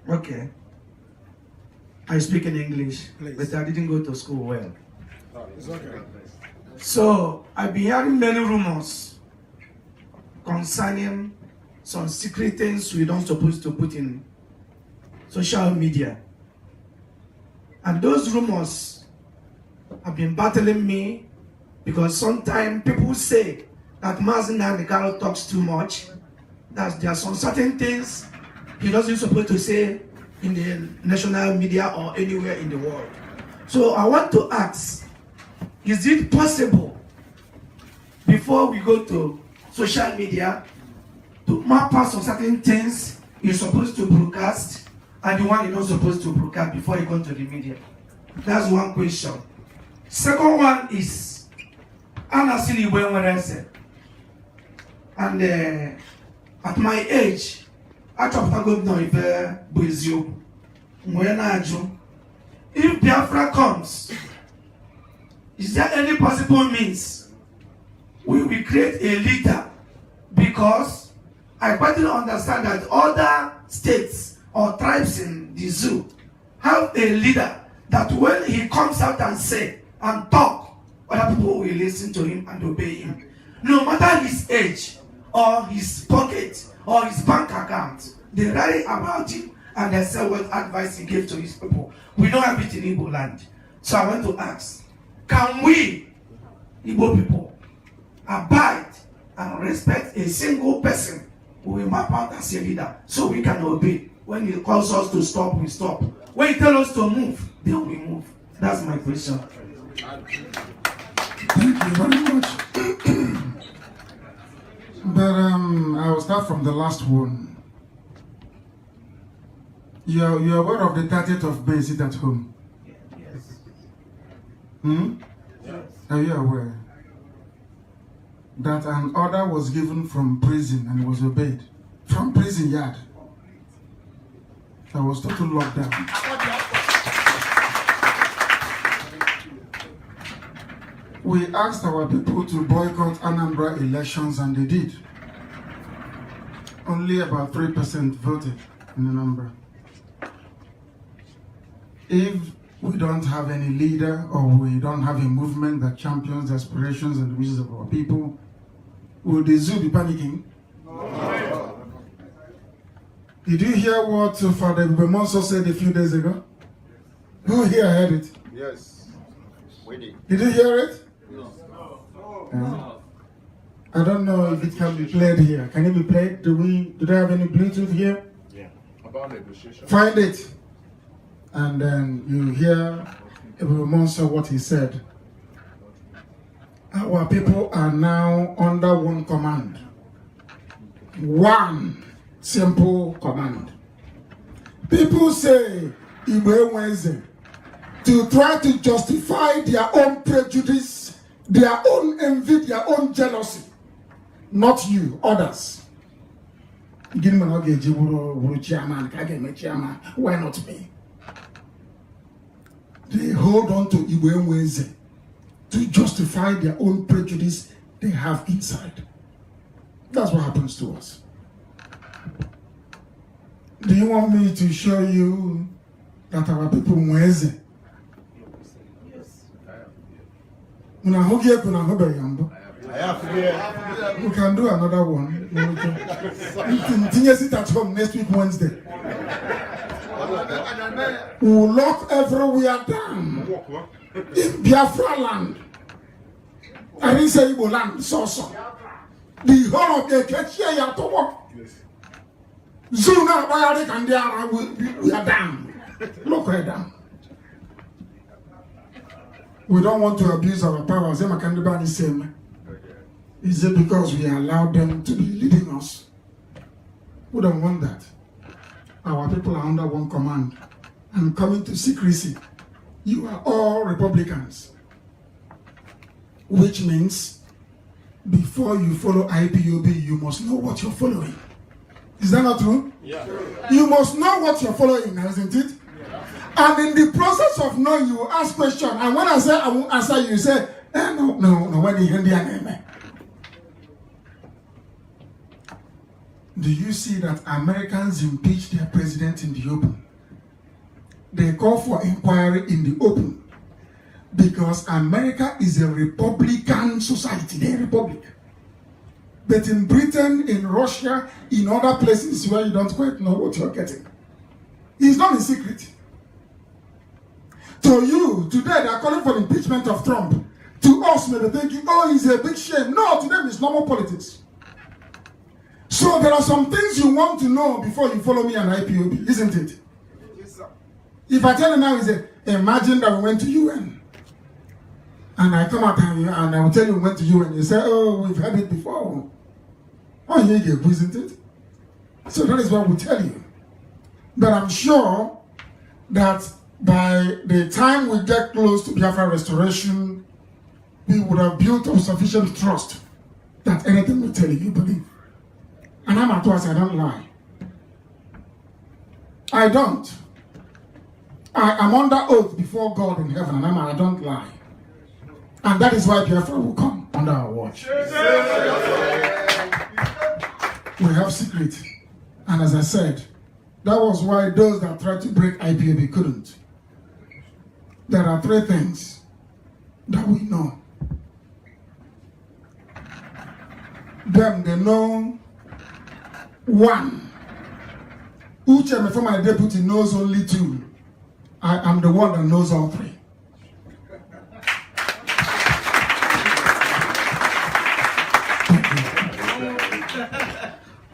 Okay. I speak in English, but I didn't go to school well. It's okay. So I've been hearing many rumors concerning some secret things we don't supposed to put in social media. And those rumors have been battling me because sometimes people say that Mazi Nnamdi talks too much, that there are some certain things he doesn't supposed to say in the national media or anywhere in the world. So I want to ask, is it possible before we go to social media to map out some certain things you're supposed to broadcast and the one you're not supposed to broadcast before you go to the media? That's one question. Second one is, and at my age, I talk if Biafra comes, is there any possible means we will create a leader? Because I partly understand that other states or tribes in the zoo have a leader that when he comes out and say and talk, other people will listen to him and obey him. No matter his age or his pocket or his bank account, they write about him and they say what advice he gave to his people. We don't have it in Igbo land. So I want to ask, can we, Igbo people, abide and respect a single person who will map out as a leader so we can obey? When he calls us to stop, we stop. When he tells us to move, then we move. That's my question. Thank you very much. But I will start from the last one. You're aware of the 30th of May sit at home? Yes. Yes. Are you aware that an order was given from prison and was obeyed? From prison yard. There was total lockdown. We asked our people to boycott Anambra elections and they did. Only about 3% voted in Anambra. If we don't have any leader or we don't have a movement that champions the aspirations and the wishes of our people, will the zoo be panicking? No. Did you hear what Father Bemonso said a few days ago? Who here heard it? Yes. We did. Did you hear it? No. I don't know if it can be played here. Can it be played? Do they have any Bluetooth here? Yeah. About negotiation. Find it. And then you hear Bemonso what he said. Our people are now under one command. One simple command. People say Igwe Wednesday to try to justify their own prejudice, their own envy, their own jealousy. Not you, others. Why not me? They hold on to Igwe Wednesday to justify their own prejudice they have inside. That's what happens to us. Do you want me to show you that our people Mweze? Yes. We can do another one. Continue sit at home next week Wednesday. We'll lock everywhere down in Biafra land. I didn't say Igbo land, so. The whole of the Kechia Yatowo. Zuna Bayarik and we are down. Look right down. We don't want to abuse our powers. Is it because we allow them to be leading us? We don't want that. Our people are under one command and coming to secrecy. You are all Republicans. Which means before you follow IPOB, you must know what you're following. Is that not true? Yeah. You must know what you're following, isn't it? Yeah. And in the process of knowing, you ask questions. And when I say I won't answer you, say, no, when you hear the name. Do you see that Americans impeach their president in the open? They call for inquiry in the open. Because America is a Republican society, they're a republic. But in Britain, in Russia, in other places where you don't quite know what you're getting, it's not a secret. To you, today they are calling for the impeachment of Trump. To us, maybe thinking, oh, it's a big shame. No, to them it's normal politics. So there are some things you want to know before you follow me on IPOB, isn't it? Yes, sir. If I tell you now, imagine that we went to UN. And I come out and I will tell you we went to UN. You say, oh, we've heard it before. Oh, yeah, isn't it? So that is what we tell you. But I'm sure that by the time we get close to Biafra restoration, we would have built up sufficient trust that anything we tell you believe. And I'm at once, I don't lie. I don't. I am under oath before God in heaven, and I don't lie. And that is why Biafra will come under our watch. We have secret. And as I said, that was why those that tried to break IPOB couldn't. There are 3 things that we know. Them, they know 1. Uche, before my deputy, knows only 2. I am the one that knows all 3.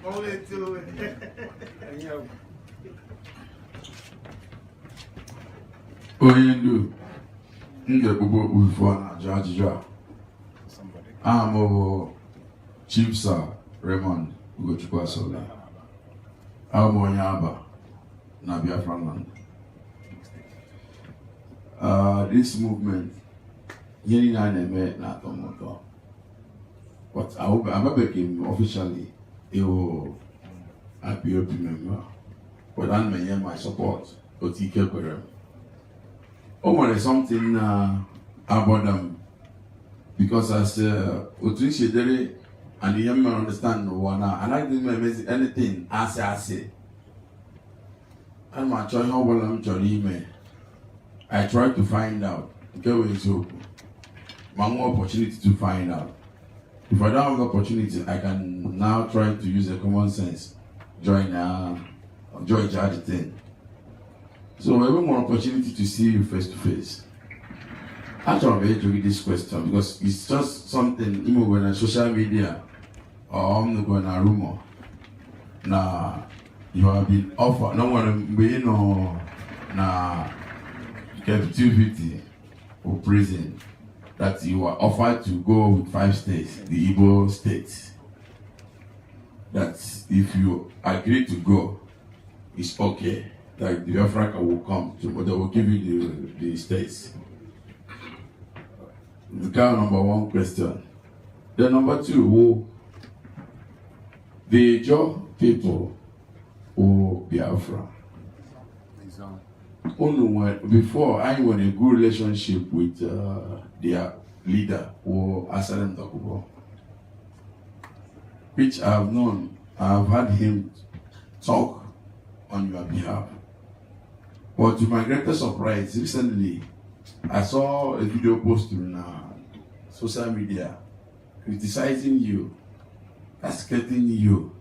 Only 2. Onye ndu ndị gbogbo ufo na-ajụ ajụjụ a amụbụ Chief Sir Raymond Ugochukwu Asola abụ onye Aba na Biafran. This movement ihe niile a na-eme na-atọ m ụtọ, but amabeghị m officially ịwụ IPOB member, but ana m enye my support otu ike kwere m. O nwere something about them, because as otu isi edere and ihe m understand n'ụwa na anaghị m emezi anything asị. Ana m achọ ihe ọbụla m chọrọ ime, I try to find out nke bụ eziokwu, ma nwee opportunity to find out. If I don't have the opportunity, I can now try to use a common sense, join the thing. So I have more opportunity to see you face to face. Actually, I'm going to this question because it's just something, even when on social media or I'm going to rumor. Now, you have been offered, no one be na captivity or prison, that you are offered to go with 5 states, the Igbo states. That if you agree to go, it's okay. Like the Biafra will come to, but they will give you the states. The kind of number 1 question. Then number 2, the Jaw people who Biafra. Before I was in a good relationship with their leader, who Asalem Takubo, which I have known. I have had him talk on your behalf. But to my greatest surprise, recently, I saw a video post on social media criticizing you, cascading you,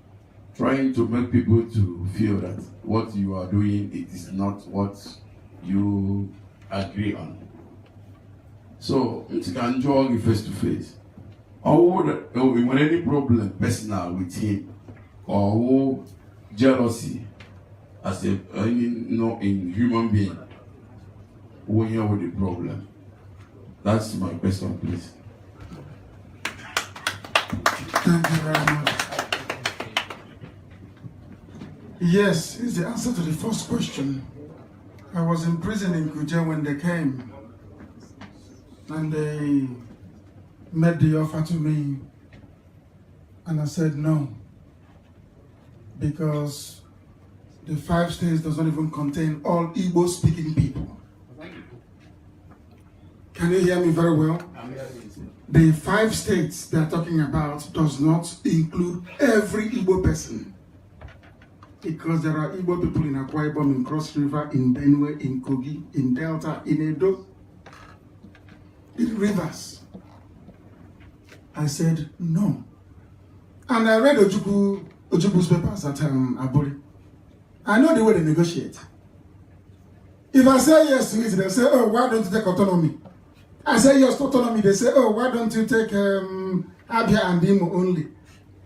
trying to make people to feel that what you are doing, it is not what you agree on. So, it can join you face to face. Or when any problem personal with him, or jealousy, as a in human being, who here with the problem. That's my question, please. Thank you very much. Yes, is the answer to the first question. I was in prison in Kuje when they came, and they made the offer to me, and I said no, because the 5 states does not even contain all Igbo-speaking people. Can you hear me very well? The 5 states they are talking about does not include every Igbo person. Because there are Igbo people in Akwa Ibom, in Cross River, in Benue, in Kogi, in Delta, in Edo, in Rivers. I said no. And I read Ojukwu's papers at Aburi. I know the way they negotiate. If I say yes to it, they say, oh, why don't you take autonomy? I say yes to autonomy. They say, oh, why don't you take Abia and Imo only?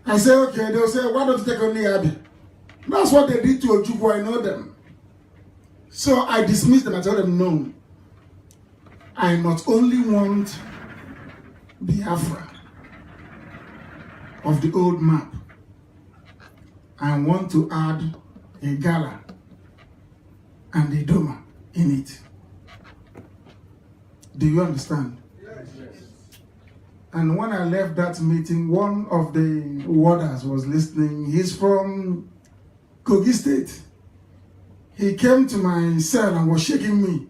I say, okay. They'll say, why don't you take only Abia? That's what they did to Ojukwu. I know them. So I dismissed them. I told them, no. I not only want Biafra of the old map, I want to add a gala and a doma in it. Do you understand? Yes. And when I left that meeting, one of the warders was listening. He's from Kogi State. He came to my cell and was shaking me,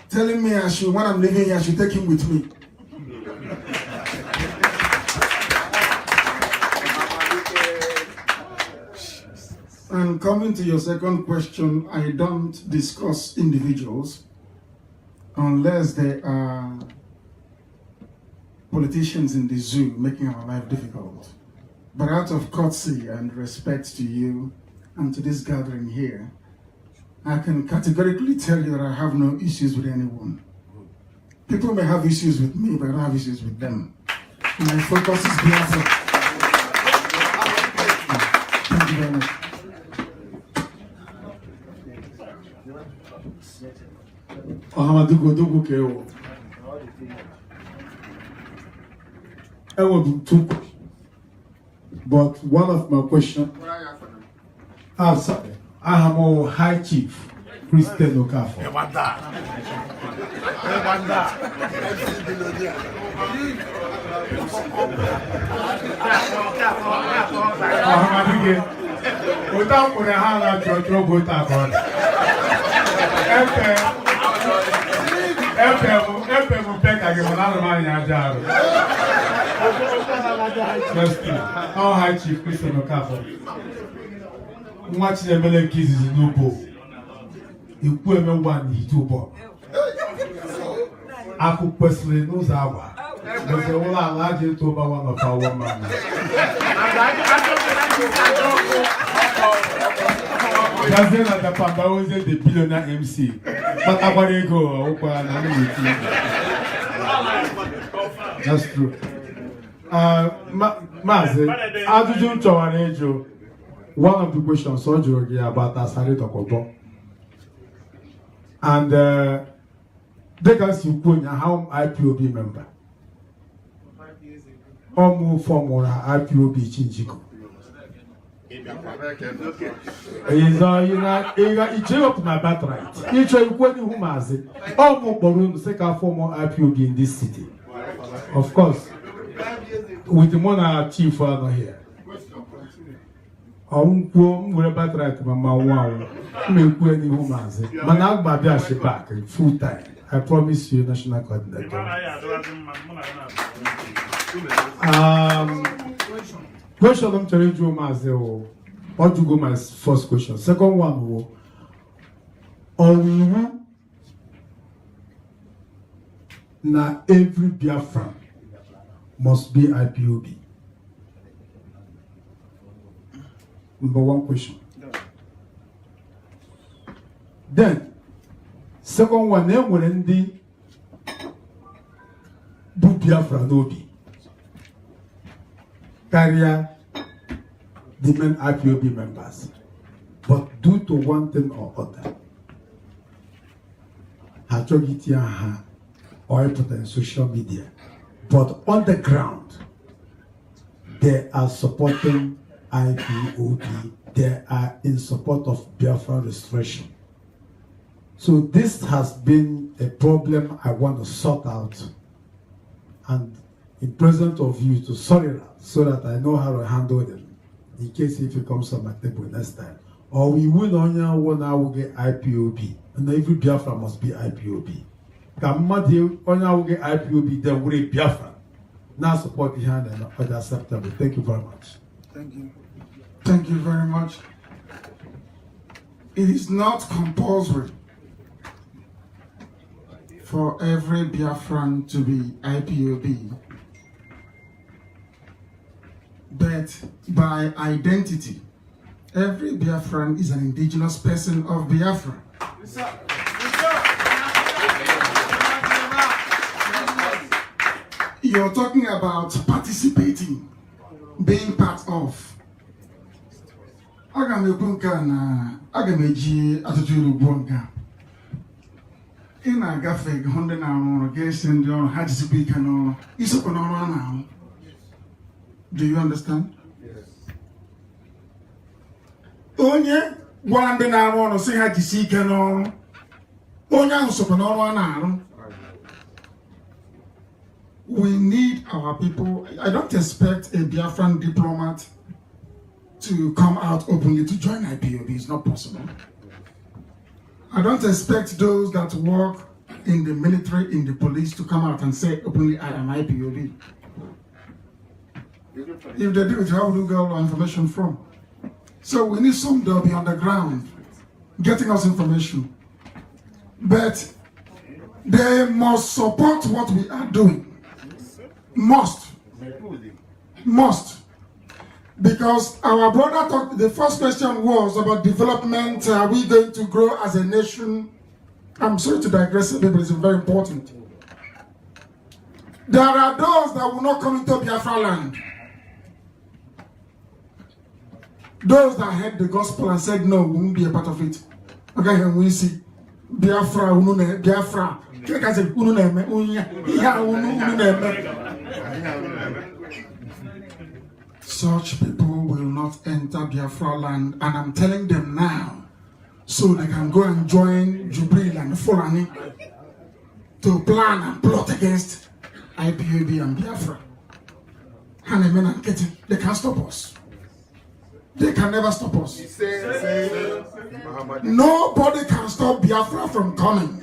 telling me when I'm leaving here, I should take him with me. And coming to your second question, I don't discuss individuals unless they are politicians in the zoo making our life difficult. But out of courtesy and respect to you and to this gathering here, I can categorically tell you that I have no issues with anyone. People may have issues with me, but I don't have issues with them. My focus is Biafra. Thank you very much. I will do two questions. But one of my questions, sorry, I am a High Chief, Christian Okafor. Our High Chief Christian Okafor. Watch the Mele Kids in Nubo. You put me one YouTuber. I could personally know Zawa. But they will allow you to one of our women. That's the Papa was the billionaire MC. But I want to go. That's true. Mazi, how did you tell one of the questions about Asari Tokobo? And they can see how IPOB member. Omu formula IPOB Chinjiko. It's up my birthright. Each one who has it. Omu Borun second former IPOB in this city. Of course, with the monarch chief not here. I'm going to try to make any humans. Manag Babiashi back full time. I promise you, national coordinator. Question I'm telling you, Mazi. What to go my first question? Second one, now every Biafran must be IPOB. Number one question. Then, second one, then when the Biafra Nobi carry the main IPOB members, but due to one thing or other, Hachogiti or put in social media, but on the ground, they are supporting IPOB, they are in support of Biafra restoration. So this has been a problem I want to sort out, and in presence of you to sort it out so that I know how to handle them in case if it comes on my table next time. Or we will only get IPOB, and every Biafra must be IPOB. Only get IPOB, then we Biafra. Now support the hand and other acceptable. Thank you very much. Thank you. Thank you very much. It is not compulsory for every Biafran to be IPOB, but by identity, every Biafran is an indigenous person of Biafra. Yes, sir. You're talking about participating, being part of. Agamepunka na agameji atuturu bonga. Ina gafe honde na no gesi ndi on hard speak no isoko no na. Do you understand? Yes. onye gwara ndị na-arụ ọrụ sị ha jisi ike n'ọrụ onye ahụ sokwa n'ọrụ a na-arụ. We need our people. I don't expect a Biafran diplomat to come out openly to join IPOB. It's not possible. I don't expect those that work in the military, in the police, to come out and say openly, I am IPOB. If they do it, how do we get all our information from? So we need some that will be on the ground getting us information. But they must support what we are doing. Must. Because our brother talked, the first question was about development. Are we going to grow as a nation? I'm sorry to digress a bit, but it's very important. There are those that will not come into Biafra land. Those that heard the gospel and said, no, we won't be a part of it. Okay, and we see Biafra, Biafra. Such people will not enter Biafra land, and I'm telling them now, so they can go and join Jubril and Fulani to plan and plot against IPOB and Biafra. And they can't stop us. They can never stop us. Nobody can stop Biafra from coming.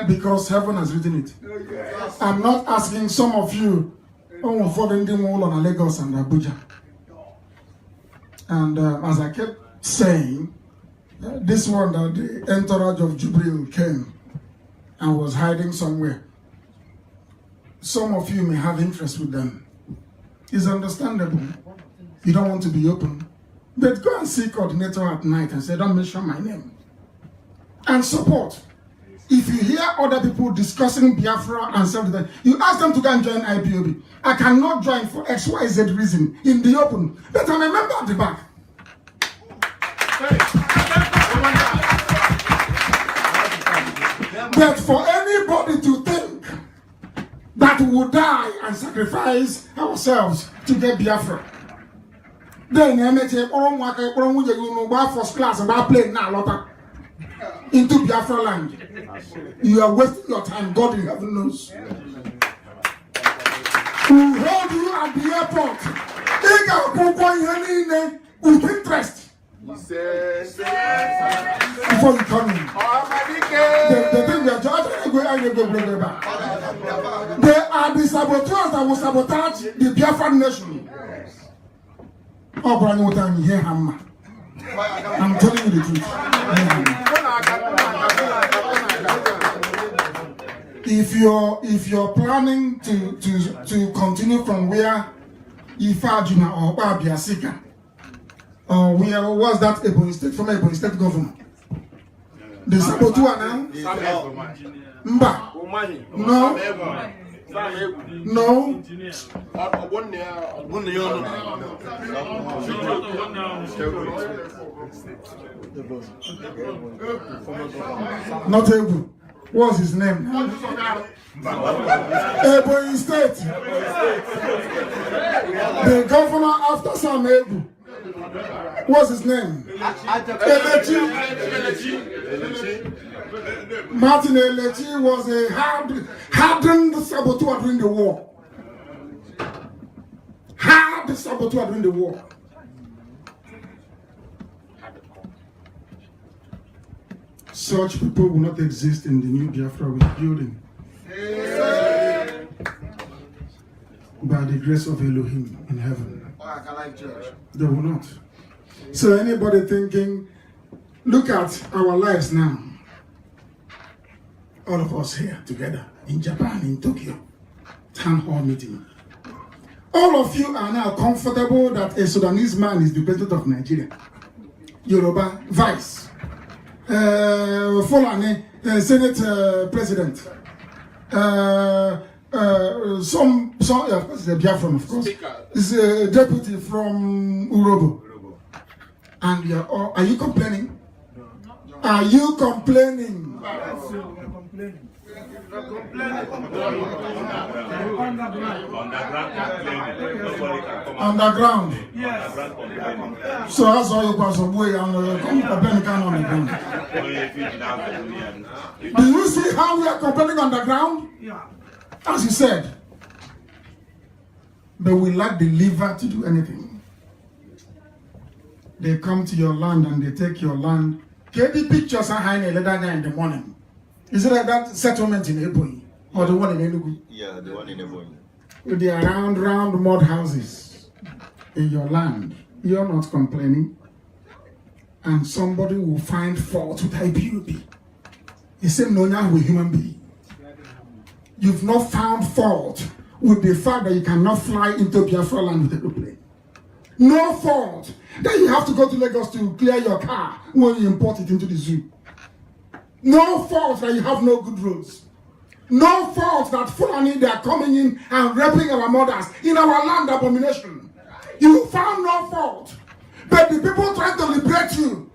Because heaven has written it. I'm not asking some of you for the on Lagos and Abuja. And as I kept saying, this one that the entourage of Jubril came and was hiding somewhere. Some of you may have interest with them. It's understandable. You don't want to be open. But go and see coordinator at night and say, don't mention my name. And support. If you hear other people discussing Biafra and something, you ask them to go and join IPOB. I cannot join for XYZ reason in the open. But I'm a member at the back. But for anybody to think that we will die and sacrifice ourselves to get Biafra, then first class about playing now into Biafra land. You are wasting your time. God in heaven knows. We will hold you at the airport. With interest. Before you come in. They think we are judging. They are the saboteurs that will sabotage the Biafran nation. Oh, but I know what here, Hamma. I'm telling you the truth. If you're planning to continue from where Ifajuna or Babiasika, or where was that Ebony State, from Ebony State governor? The saboteur now? Mba. No. Not Ebu. What's his name? Ebony State. The governor after Sam Ebu. What's his name? Elechi. Martin Elechi was a hardened saboteur during the war. Hard saboteur during the war. Such people will not exist in the new Biafra we're building. By the grace of Elohim in heaven. They will not. So anybody thinking, look at our lives now. All of us here together in Japan, in Tokyo, town hall meeting. All of you are now comfortable that a Sudanese man is the president of Nigeria. Yoruba, vice. Fulani, Senate president. Some of course, the Biafran, of course, is a deputy from Urobo. And are you complaining? Are you complaining? Underground. Yes. So that's all you pass away and complaining on the ground. Do you see how we are complaining on the ground? Yeah. As he said, they will lack the liver to do anything. They come to your land and they take your land. KD pictures are hanging a leather guy in the morning. Is it like that settlement in Ebony or the one in Enugu? Yeah, the one in Ebony. With the round mud houses in your land. You're not complaining. And somebody will find fault with IPOB. He said, no, now we're human beings. You've not found fault with the fact that you cannot fly into Biafra land with a aeroplane. No fault that you have to go to Lagos to clear your car when you import it into the zoo. No fault that you have no good roads. No fault that Fulani, they are coming in and raping our mothers in our land, abomination. You found no fault. But the people trying to liberate you,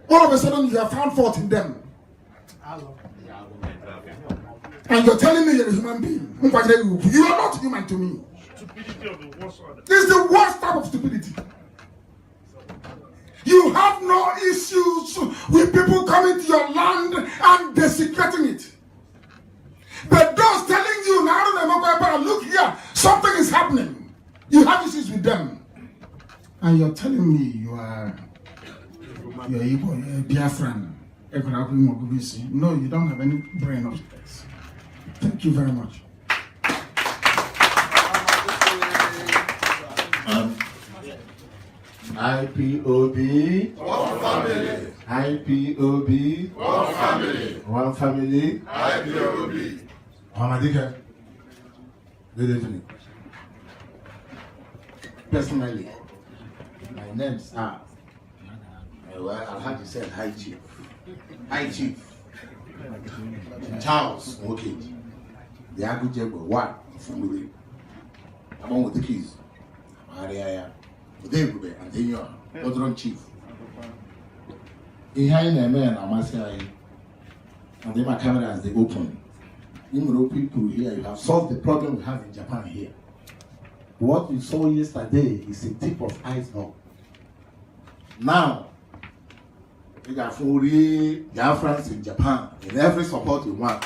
all of a sudden you have found fault in them. And you're telling me you're a human being. You are not human to me. Stupidity of the worst order. This is the worst type of stupidity. You have no issues with people coming to your land and desecrating it. But those telling you, now look here, something is happening. You have issues with them. And you're telling me you're Igbo, you're a Biafran. No, you don't have any brain upstairs. Thank you very much. IPOB, one family. IPOB, one family. One family. IPOB. Hamadika, good evening. Personally, my names are, well, I'll have to say High Chief. High Chief Charles Okage. The Agujebo, one family. I'm on with the keys. They will be, and then you are Odron Chief. Behind a man, I must say, and then my cameras they open. In people here, you have solved the problem we have in Japan here. What we saw yesterday is a tip of iceberg. Now, we got 40 Biafrans in Japan, in every support we want.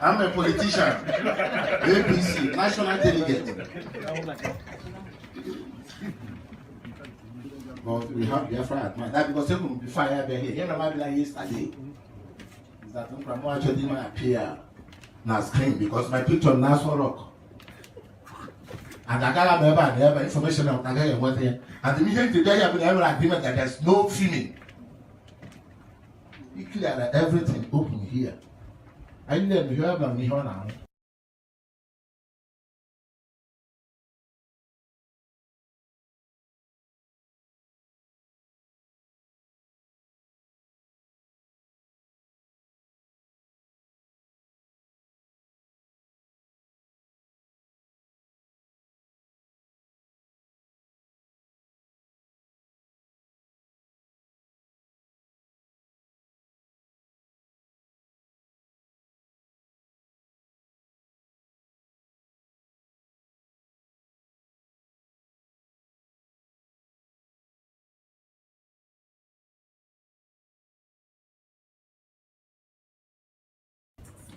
I'm a politician, APC, national delegate. But we have Biafra at mind. That because people will be fired here. Here, I might be like yesterday. Is that I'm actually my appear on screen because my picture on National Rock. And I got never information of Nagaya was there. And the meeting today, I have an agreement that there's no filming. You clear that everything open here. I didn't hear about me now.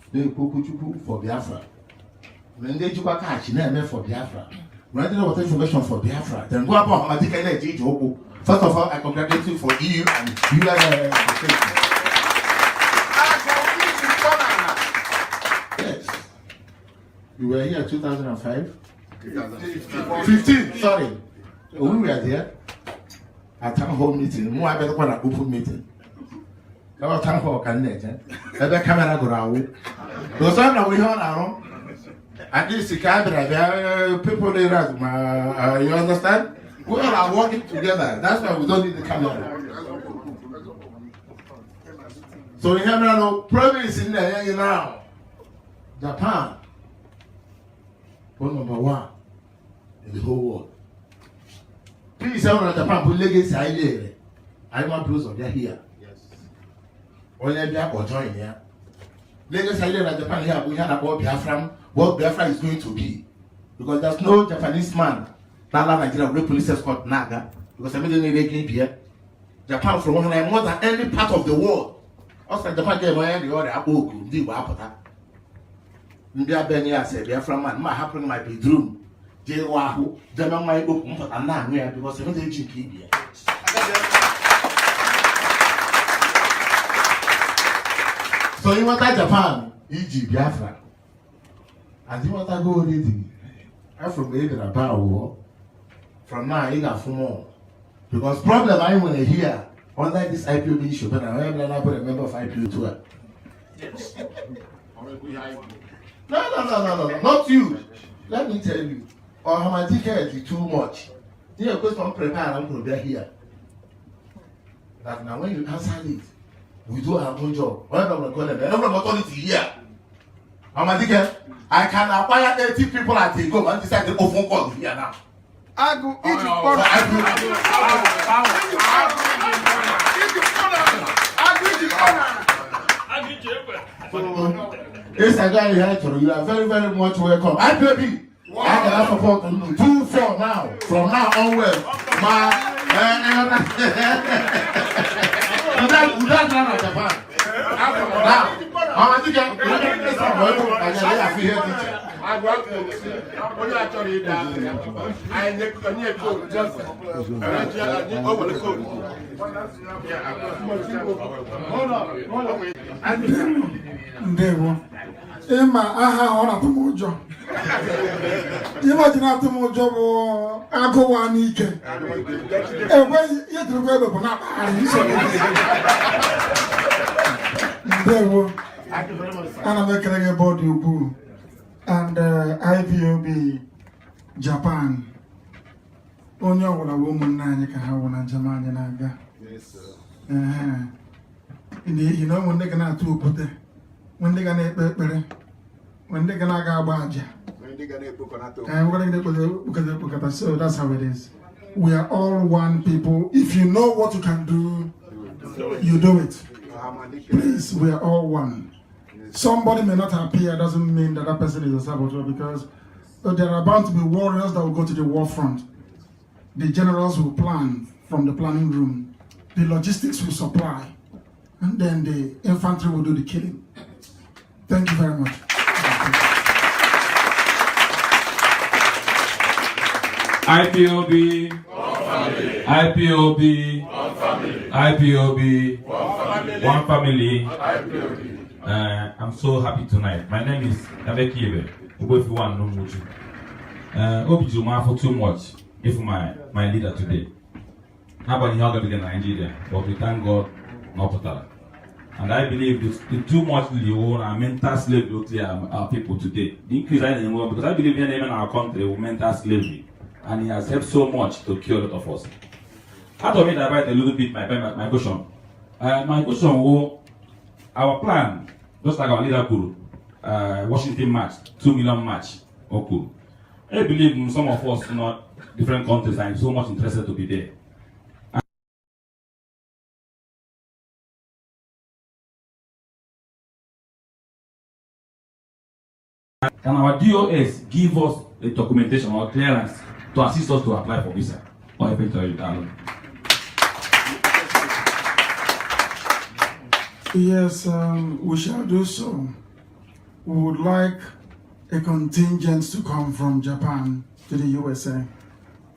They Pukuchuku for Biafra. When they took a catch, never for Biafra. When I don't know what information for Biafra, then go about Madika. First of all, I congratulate you for EU and you Yes. You were here in 2005? 15, sorry. When we were there, at town hall meeting, more I better want an open meeting. That was time for a candidate. The camera go around. Those are we now. At least the camera, people they run. You understand? We all are working together. That's why we don't need the camera. So we have no province in there now. Japan, number one in the whole world. Peace on Japan put legacy idea. I want blues of here. Yes. Only be or join here. Legacy idea in Japan here, we had about Biafran, what Biafra is going to be. Because there's no Japanese man that Nigeria will police escort Naga. Because I mean they here. Japan from more than any part of the world. Also Japan came where the other Abu do what Ndia Benia said, Biafra man, my happen in my bedroom. J. Wahoo, German my book, and now because I'm going to keep here. So you want Japan, e.g. Biafra. And you want to go already. I'm from the about war. From now, you got 4 more. Because problem I want to hear under this IPOB issue, but I am not a member of IPO too. Yes. No, not you. Let me tell you. Or how my ticket is too much. You know, because I'm prepared, I'm going to be here. That now when you answer it, we do our own job. Whatever I'm going to call them, I'm not authority here. How my ticket? I can acquire 80 people at a go and decide to go phone call here now. I go eat Yes, I got here. You are very, very much welcome. IPOB. I can have support 2-4 now. From now onwards, without none of Japan. Now, I think I feel here. I want to actually I need to just over the code. Hold on. Emma, aha, on a tomojo. Imagine a tomojo or I go one weekend. And when you to go to Bonap, and I'm making about you, boo. And IPOB Japan. Only a woman, you can have one in Japan. Yes, sir. You know, when they're going to put it. When they gonna when they gonna go baja. When they gonna book so that's how it is. We are all one people. If you know what you can do, you do it. Please, we are all one. Somebody may not appear doesn't mean that that person is a saboteur because there are bound to be warriors that will go to the war front. The generals will plan from the planning room. The logistics will supply. And then the infantry will do the killing. Thank you very much. IPOB, IPOB, IPOB, one family. I'm so happy tonight. My name is Nnamdi. Obijuma for too much if my leader today. Nobody held up in Nigeria, but we thank God not total. And I believe the too much and mental slavery our people today. The increase I know because I believe in our country with mental slavery. And he has helped so much to cure a lot of us. Out of it, I write a little bit my question. My question was our plan, just like our leader could, Washington match, 2 million match, okay. I believe some of us, different countries, are so much interested to be there. Can our DOS give us a documentation or clearance to assist us to apply for visa or eventually down? Yes, we shall do so. We would like a contingent to come from Japan to the USA.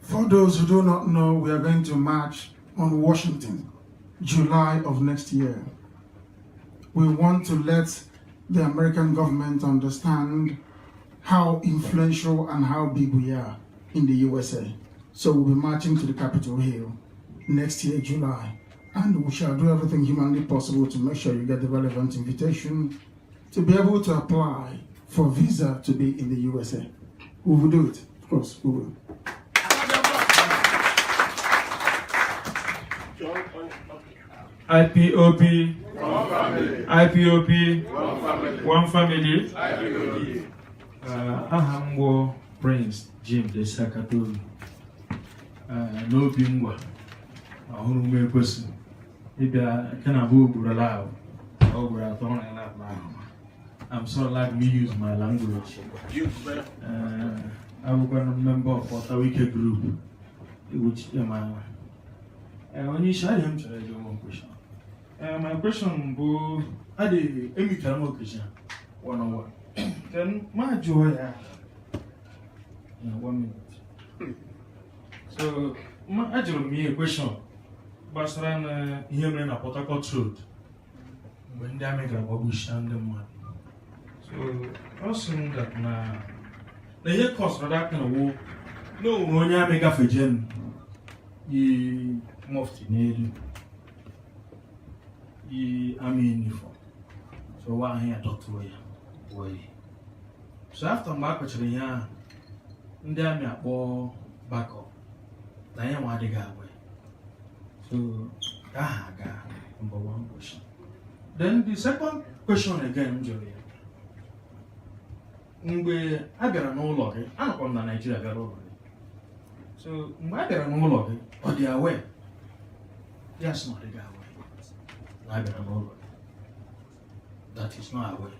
For those who do not know, we are going to march on Washington, July of next year. We want to let the American government understand how influential and how big we are in the USA. So we'll be marching to the Capitol Hill next year, July. And we shall do everything humanly possible to make sure you get the relevant invitation to be able to apply for visa to be in the USA. We will do it, of course, we will. IPOB, IPOB, one family. Ahambo Prince Jim de Sakaturi. n'obi ngwa ọhụrụ m ekwesị ịbịa nke na bụ ogburu ahụ ogburu atọ hụrụ ya na-akpa ahụ. I'm sorry, let me use my language. I was a member of Otawike group, which when you share him, one question. My question was, I did a mutual question, 101. Then my joy, 1 minute. So, my actually question, Basaran here in a Port Harcourt Road, when they make a babush and the man. So, also that now. The year cost for that kind of war. No, when you make a fidget, you mufti nearly. You army uniform. So, why here talk to you? So, after my question, yeah, and then I bought back up. I am what they got away. So, number one question. Then the second question again, Julia. Mgbe a bịara n'ụlọ gị, anọkwa m na Nigeria bịara ụlọ gị. So mgbe a bịara n'ụlọ gị, ọ dị awe? Yes, na ọ dịghị awe. Na a bịara n'ụlọ gị. That is not awe.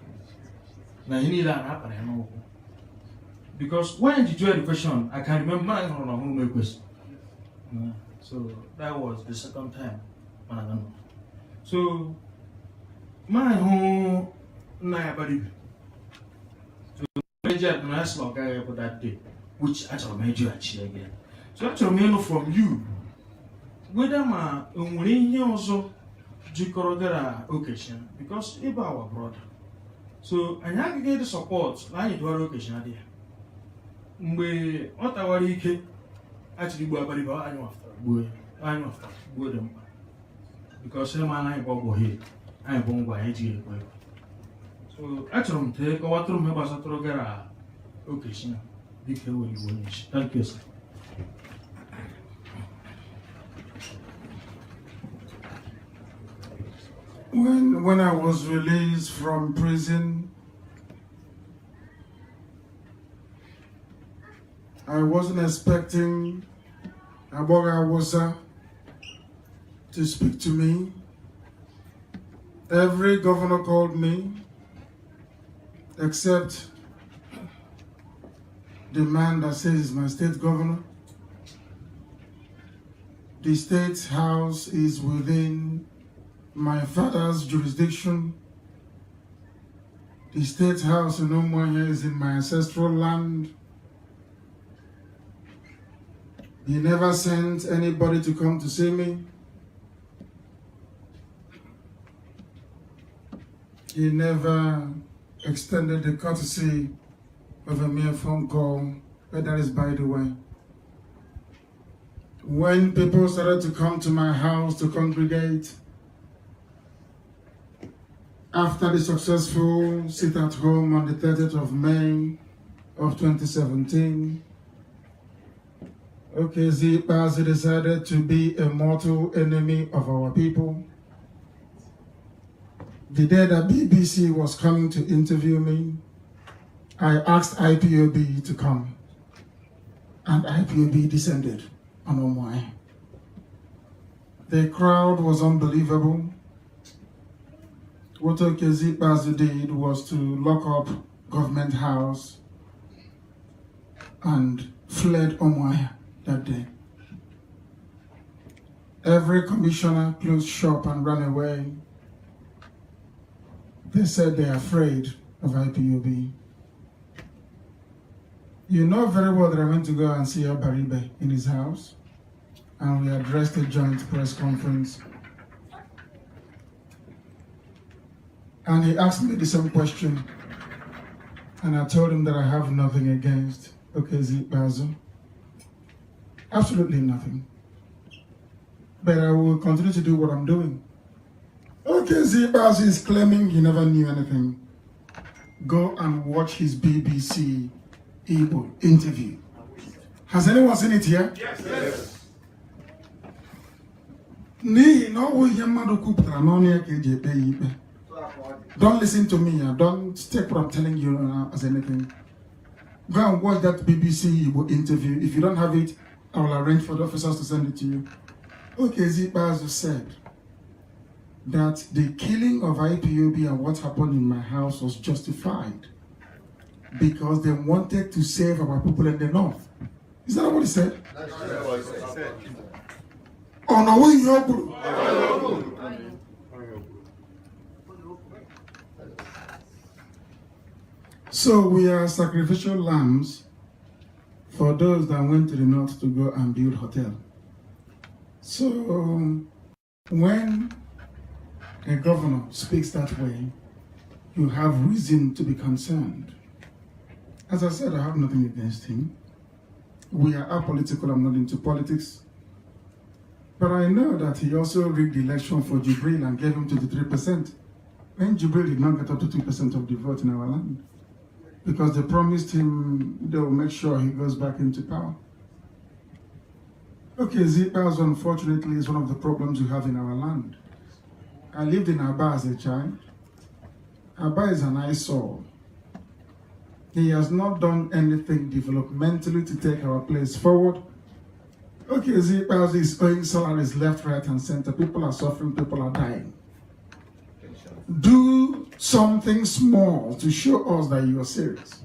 Na ihe niile a na-akpara ya n'ụkwụ. Because when did you hear the question, I can remember I don't know who made question. So that was the second time. So my home na abadi. Major national guy for that day, which actually made you achieve again. So actually, know from you whether my also occasion because if our brother. So I have to get the support. Now you do our occasion there. Mgbe ọ tawara ike actually gbu abali ba anyu after gbuo them because him and I go here anyị bụ ngwa anyị ji ekwe. So achọrọ m tee kọwatụrụ m gbasatụrụ gara okechina dịka ewere iwu onye isi. Thank you, sir. When I was released from prison, I wasn't expecting Aboga Wosa to speak to me. Every governor called me, except the man that says he's my state governor. The state house is within my father's jurisdiction. The state house in Umuahia is in my ancestral land. He never sent anybody to come to see me. He never extended the courtesy of a mere phone call, but that is by the way. When people started to come to my house to congregate, after the successful sit-at-home on the 30th of May of 2017, Mazi decided to be a mortal enemy of our people. The day that BBC was coming to interview me, I asked IPOB to come, and IPOB descended on Omai. The crowd was unbelievable. What Mazi did was to lock up Government House and fled Omai that day. Every commissioner closed shop and ran away. They said they're afraid of IPOB. You know very well that I went to go and see Abaribe in his house, and we addressed a joint press conference. And he asked me the same question, and I told him that I have nothing against Mazi. Absolutely nothing. But I will continue to do what I'm doing. Mazi is claiming he never knew anything. Go and watch his BBC Igbo interview. Has anyone seen it here? Yes. Don't listen to me. Don't take what I'm telling you as anything. Go and watch that BBC Igbo interview. If you don't have it, I will arrange for the officers to send it to you. Okay, Zipazu said that the killing of IPOB and what happened in my house was justified because they wanted to save our people in the north. Is that what he said? That's what he said. On our way, so we are sacrificial lambs for those that went to the north to go and build hotel. So when a governor speaks that way, you have reason to be concerned. As I said, I have nothing against him. We are apolitical, I'm not into politics. But I know that he also rigged the election for Jibril and gave him 23%. When Jibril did not get up to 2% of the vote in our land. Because they promised him they will make sure he goes back into power. Okay, Zipas unfortunately is one of the problems we have in our land. I lived in Aba as a child. Aba is an eyesore. He has not done anything developmentally to take our place forward. Okay, Zipas is owing salaries left, right, and center. People are suffering, people are dying. Do something small to show us that you are serious.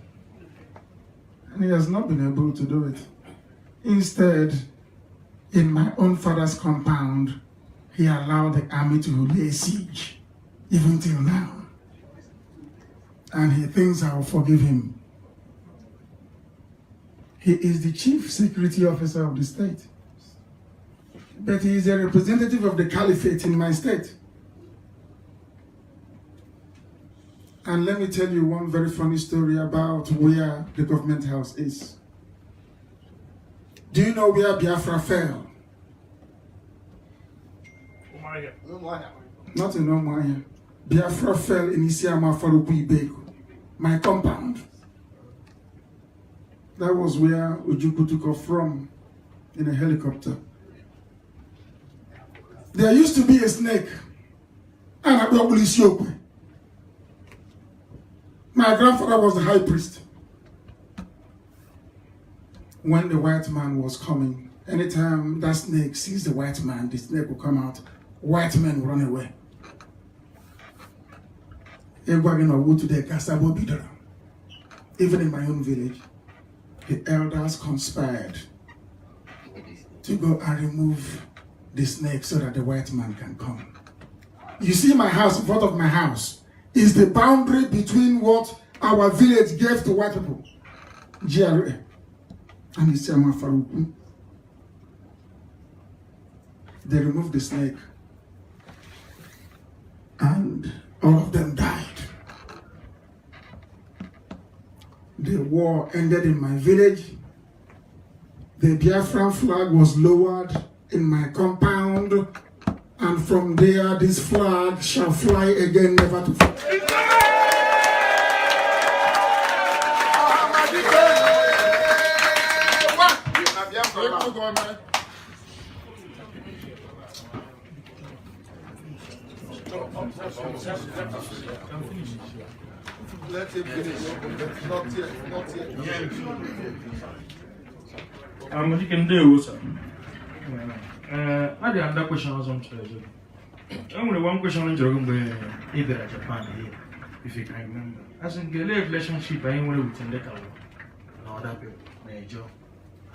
And he has not been able to do it. Instead, in my own father's compound, he allowed the army to lay siege, even till now. And he thinks I will forgive him. He is the chief security officer of the state. But he is a representative of the caliphate in my state. And let me tell you one very funny story about where the government house is. Do you know where Biafra fell? Not in Omaya. Biafra fell in Isiama Faruku Ibeku, my compound. That was where Ujuku took off from in a helicopter. There used to be a snake. And I got Yoke. My grandfather was the high priest. When the white man was coming, anytime that snake sees the white man, the snake will come out. White men will run away. Even in my own village, the elders conspired to go and remove the snake so that the white man can come. You see my house, in front of my house, is the boundary between what our village gave to white people. GRA. And Isiama Faruku. They removed the snake. And all of them died. The war ended in my village. The Biafran flag was lowered in my compound. And from there, this flag shall fly again, never to fall. Let him finish. Not yet. You can do, sir. I had another question on treasure. Only one question on either at Japan here, if you can remember. As in the relationship I am with the Kawa, and other people, Major,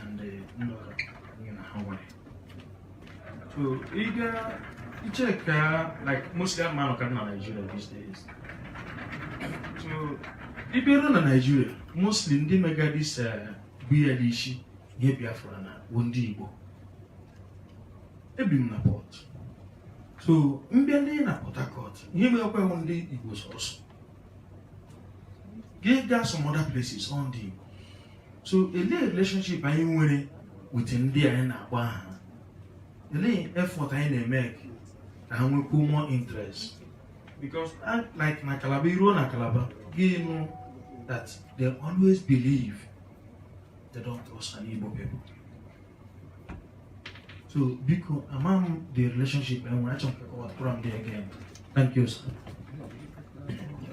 and the Hawaii. So, you check, like Muslim man of Nigeria these days. So, if you're in Nigeria, Muslim, they make this BLishi, Biafran, Wundibo. Ebim na port. So, mbele na Port Harcourt, you may open one day it was also. Get there some other places on the. So, a little relationship I am with India and Abba. A little effort I make, and we put more interest. Because, like my Calabiro and Calabar, you know that they always believe they don't trust an Igbo people. So, because among the relationship, and when I talk about from there again. Thank you, sir.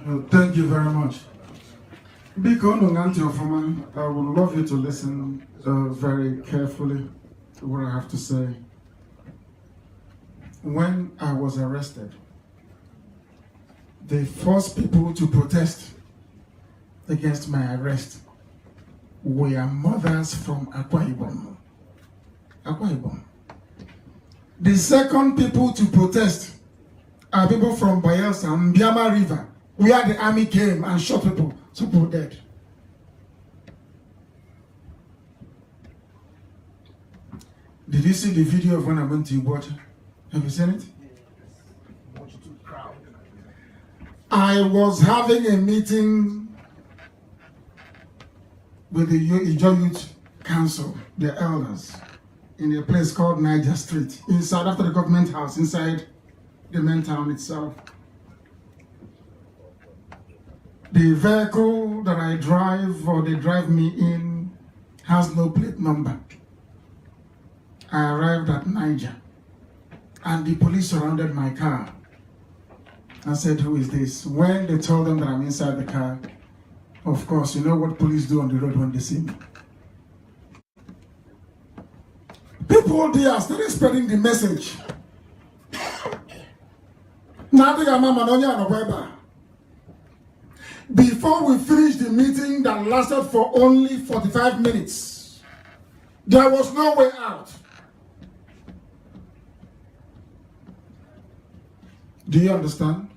Well, thank you very much. Because I would love you to listen very carefully. what I have to say. When I was arrested, the first people to protest against my arrest were mothers from Akwa Ibom. Akwa Ibom. The second people to protest are people from Bayelsa and Biama River, where the army came and shot people, so people dead. Did you see the video of when I went to Ibocha? Have you seen it? I was having a meeting with the Ijo Youth Council, the elders, in a place called Niger Street, inside after the government house, inside the main town itself. The vehicle that I drive or they drive me in has no plate number. I arrived at Niger and the police surrounded my car. I said, who is this? When they told them that I'm inside the car, of course, you know what police do on the road when they see me. People there started spreading the message. Before we finished the meeting that lasted for only 45 minutes, there was no way out. Do you understand?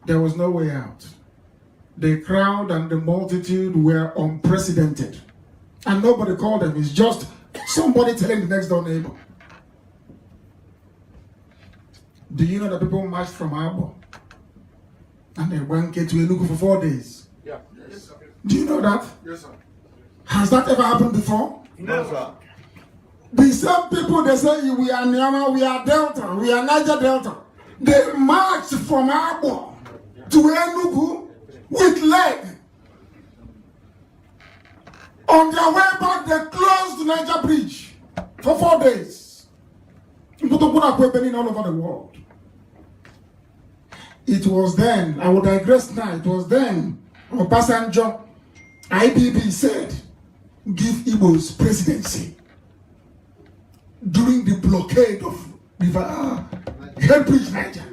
There was no way out. The crowd and the multitude were unprecedented. And nobody called them. It's just somebody telling the next door neighbor. Do you know that people marched from Abo? And they went to Enugu for 4 days. Yeah. Yes, sir. Do you know that? Yes, sir. Has that ever happened before? No, sir. The same people, they say we are Nyama, we are Delta, we are Niger Delta. They marched from Abo to Enugu with leg. On their way back, they closed the Niger Bridge for 4 days. All over the world. It was then, I will digress now, it was then, Obasanjo, IBB said, give Igbo's presidency during the blockade of River Headbridge, Niger,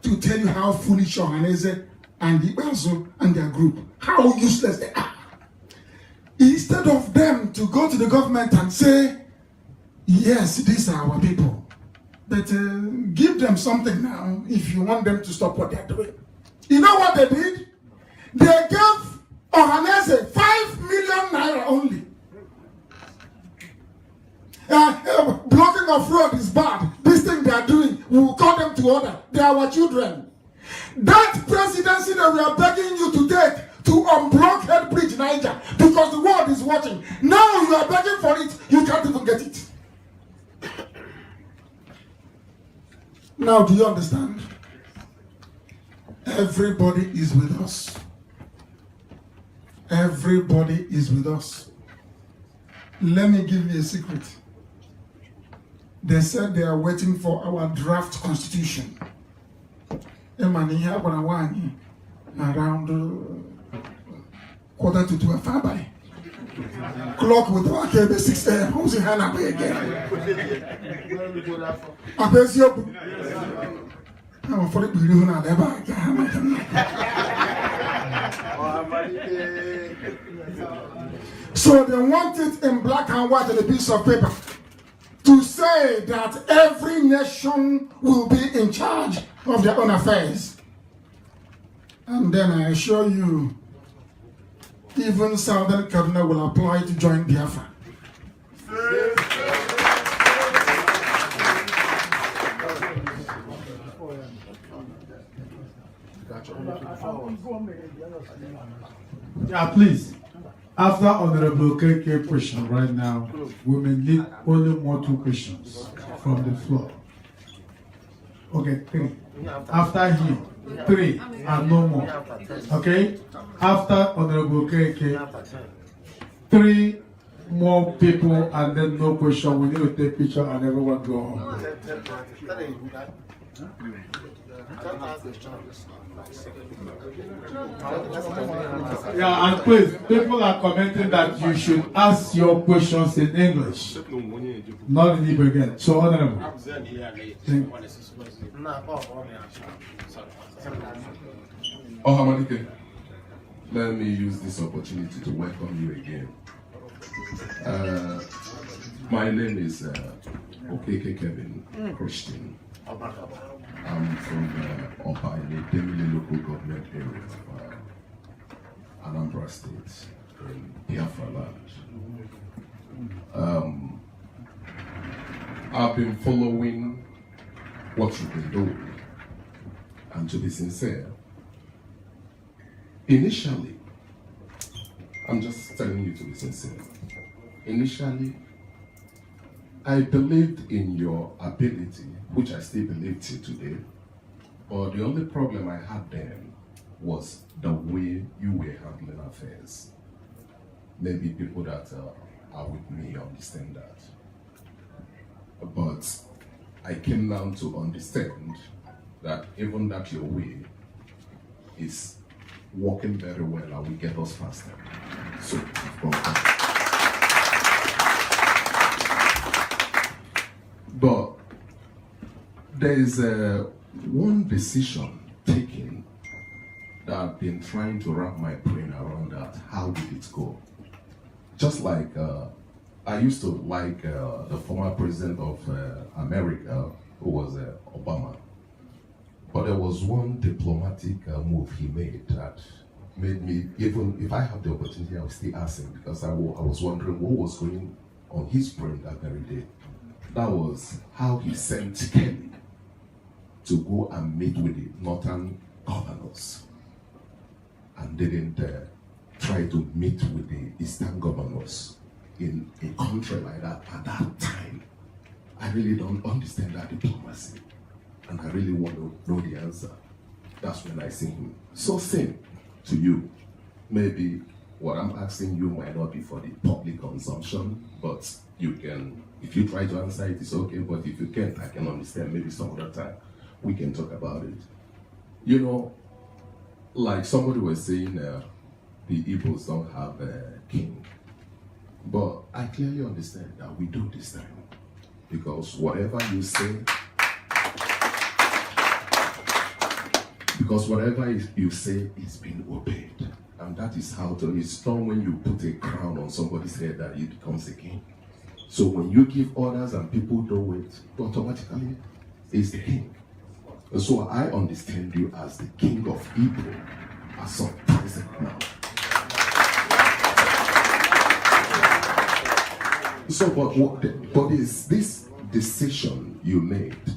to tell you how foolish Ohaneze and the Bazo and their group, how useless they are. Instead of them to go to the government and say, yes, these are our people, but give them something now if you want them to stop what they're doing. You know what they did? They gave Ohaneze 5 million naira only. Blocking of road is bad. This thing they are doing, we will call them to order. They are our children. That presidency that we are begging you to take to unblock Headbridge, Niger, because the world is watching. Now you are begging for it, you can't even get it. Now, do you understand? Everybody is with us. Everybody is with us. Let me give you a secret. They said they are waiting for our draft constitution. Around 11:45. Clock with KB 6 a.m. Who's in Hannah again? I'm for it. So they want it in black and white on a piece of paper to say that every nation will be in charge of their own affairs. And then I assure you, even Southern Kanu will apply to join Biafra. Yeah, please. After Honorable KK question right now, we may need only more 2 questions from the floor. Okay, 3. After him, 3 and no more. Okay? After Honorable KK, 3 more people and then no question. We need to take picture and everyone go home. Yeah, and please, people are commenting that you should ask your questions in English, not in Igbo again. So, Honorable. Ohamadike, let me use this opportunity to welcome you again. My name is Okeke Kevin Christian. I'm from Opa in the Demile local government area of Anambra State in Biafra land. I've been following what you've been doing, and to be sincere, initially, I'm just telling you to be sincere. Initially, I believed in your ability, which I still believe till today, but the only problem I had then was the way you were handling affairs. Maybe people that are with me understand that. But I came down to understand that even that your way is working very well and will get us faster. So, but there is one decision taken that I've been trying to wrap my brain around that. How did it go? Just like I used to like the former president of America, who was Obama. But there was one diplomatic move he made that made me, even if I have the opportunity, I will still ask him, because I was wondering what was going on his brain that very day. That was how he sent Kelly to go and meet with the northern governors and didn't try to meet with the eastern governors in a country like that at that time. I really don't understand that diplomacy, and I really want to know the answer. That's when I see him. So same to you. Maybe what I'm asking you might not be for the public consumption, but you can, if you try to answer it, it's okay, but if you can't, I can understand. Maybe some other time we can talk about it. You know, like somebody was saying, the Igbos don't have a king. But I clearly understand that we do this time. Because whatever you say, you say is being obeyed. And that is how it's not when you put a crown on somebody's head that it becomes a king. So when you give orders and people do it, automatically it's the king. And so I understand you as the king of Igbo as of present now. So, but is this decision you made,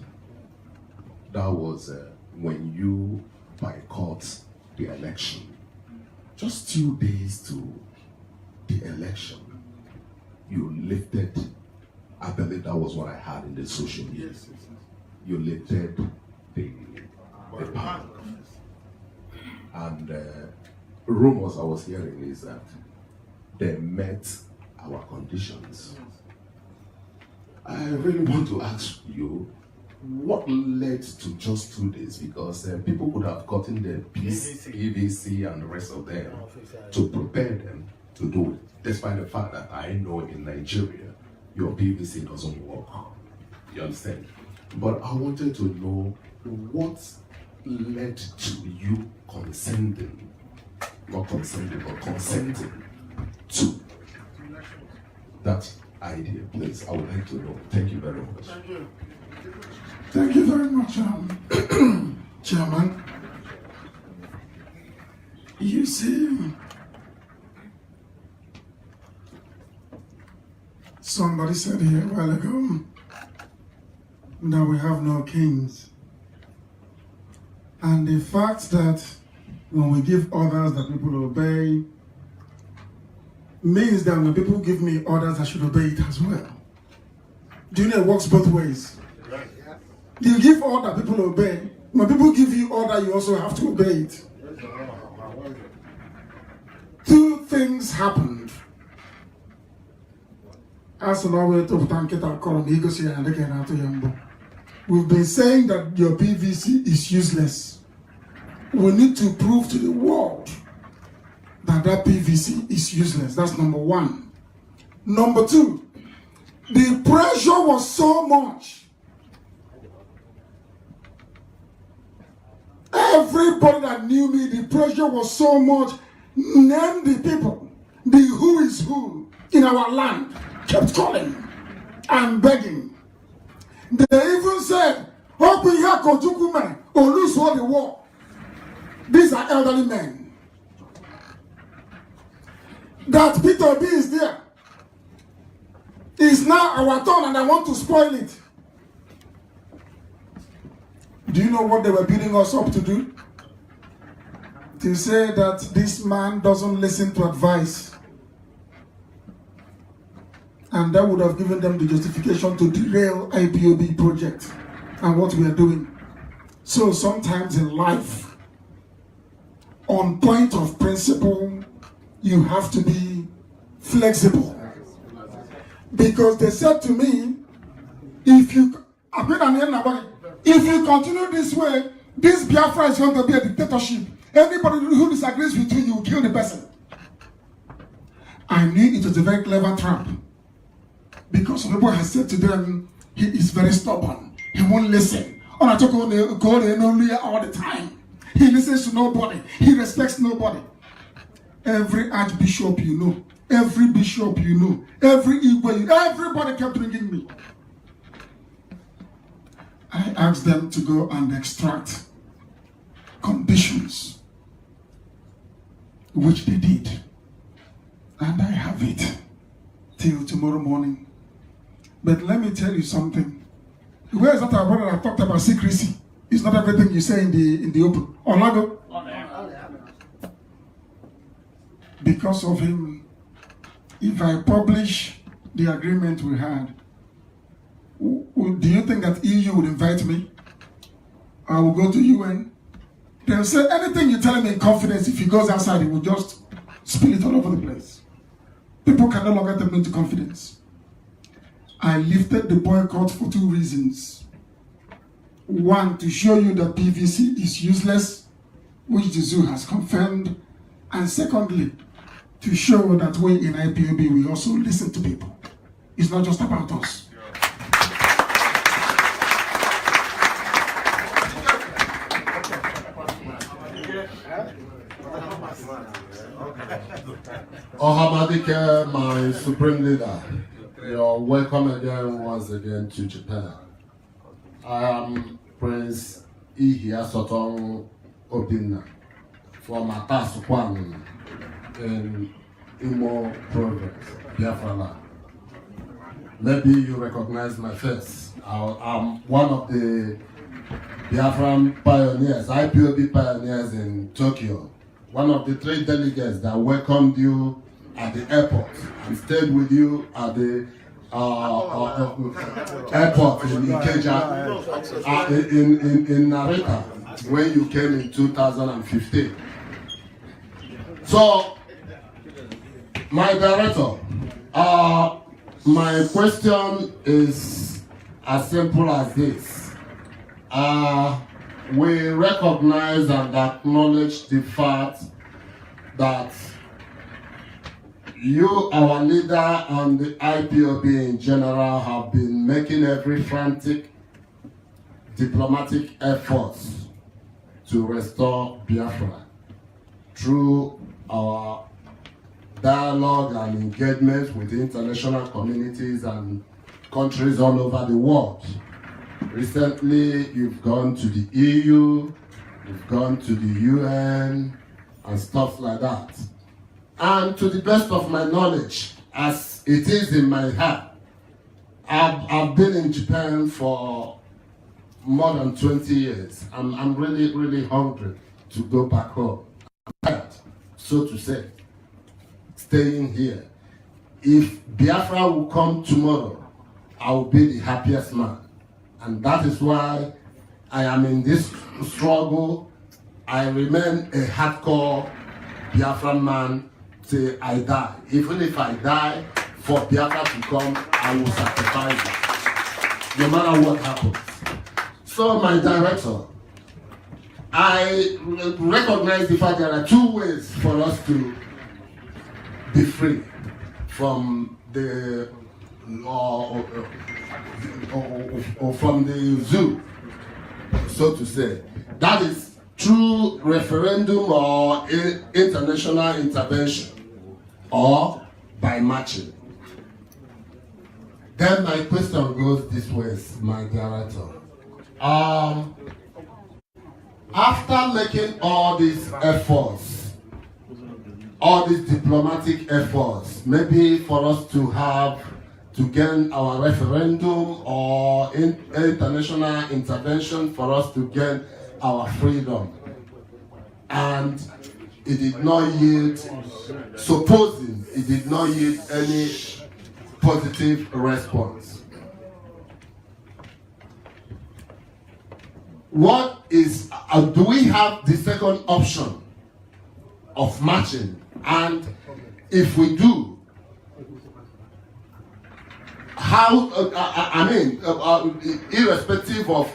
that was when you boycott the election, just 2 days to the election, you lifted, I believe that was what I had in the social media. Yes. You lifted the power. And rumors I was hearing is that they met our conditions. I really want to ask you, what led to just 2 days? Because people could have gotten the PVC and the rest of them to prepare them to do it, despite the fact that I know in Nigeria, your PVC doesn't work. You understand? But I wanted to know what led to you consenting to that idea, please. I would like to know. Thank you very much. Thank you. Thank you very much, Chairman. You see, somebody said here a while ago that we have no kings. And the fact that when we give orders that people obey means that when people give me orders, I should obey it as well. Do you know it works both ways? You give order, people obey. When people give you order, you also have to obey it. 2 things happened. We've been saying that your PVC is useless. We need to prove to the world that that PVC is useless. That's number one. Number two, the pressure was so much. Everybody that knew me, the pressure was so much. Name the people, the who is who in our land, kept calling and begging. They even said, open here, Kojukume, or lose all the war. These are elderly men. That Peter B is there. It's now our turn and I want to spoil it. Do you know what they were building us up to do? To say that this man doesn't listen to advice. And that would have given them the justification to derail IPOB project and what we are doing. So sometimes in life, on point of principle, you have to be flexible. Because they said to me, if you continue this way, this Biafra is going to be a dictatorship. Anybody who disagrees with you, you will kill the person. I knew it was a very clever trap. Because some people have said to them, he is very stubborn. He won't listen. All the time. He listens to nobody. He respects nobody. Every archbishop you know, every bishop you know, every Igwe, everybody kept ringing me. I asked them to go and extract conditions, which they did. And I have it till tomorrow morning. But let me tell you something. Where is that our brother that talked about secrecy? It's not everything you say in the open. Olago? Because of him, if I publish the agreement we had, do you think that EU would invite me? I will go to UN. They'll say anything you tell him in confidence, if he goes outside, he will just spill it all over the place. People can no longer take me into confidence. I lifted the boycott for two reasons. One, to show you that PVC is useless, which the zoo has confirmed. And secondly, to show that we in IPOB, we also listen to people. It's not just about us. Ohamadike, my supreme leader, you're welcome again once again to Japan. I am Prince Ihia Sotong Obinna from Atasukwan in Imo Province, Biafra land. Maybe you recognize my face. I'm one of the Biafran pioneers, IPOB pioneers in Tokyo. One of the 3 delegates that welcomed you at the airport and stayed with you at the airport in Ikeja, in Narita, when you came in 2015. So, my director, my question is as simple as this. We recognize and acknowledge the fact that you, our leader, and the IPOB in general have been making every frantic diplomatic efforts to restore Biafra through our dialogue and engagement with the international communities and countries all over the world. Recently, you've gone to the EU, you've gone to the UN, and stuff like that. And to the best of my knowledge, as it is in my heart, I've been in Japan for more than 20 years. I'm really, really hungry to go back home. I'm tired, so to say, staying here. If Biafra will come tomorrow, I will be the happiest man. And that is why I am in this struggle. I remain a hardcore Biafran man till I die. Even if I die, for Biafra to come, I will sacrifice it, no matter what happens. So, my director, I recognize the fact there are 2 ways for us to be free from the from the zoo, so to say. That is through referendum or international intervention or by marching. Then my question goes this way, my director. After making all these efforts, all these diplomatic efforts, maybe for us to gain our referendum or international intervention for us to gain our freedom, and it did not yield, supposing it did not yield any positive response. What is, do we have the second option of marching? And if we do, how, irrespective of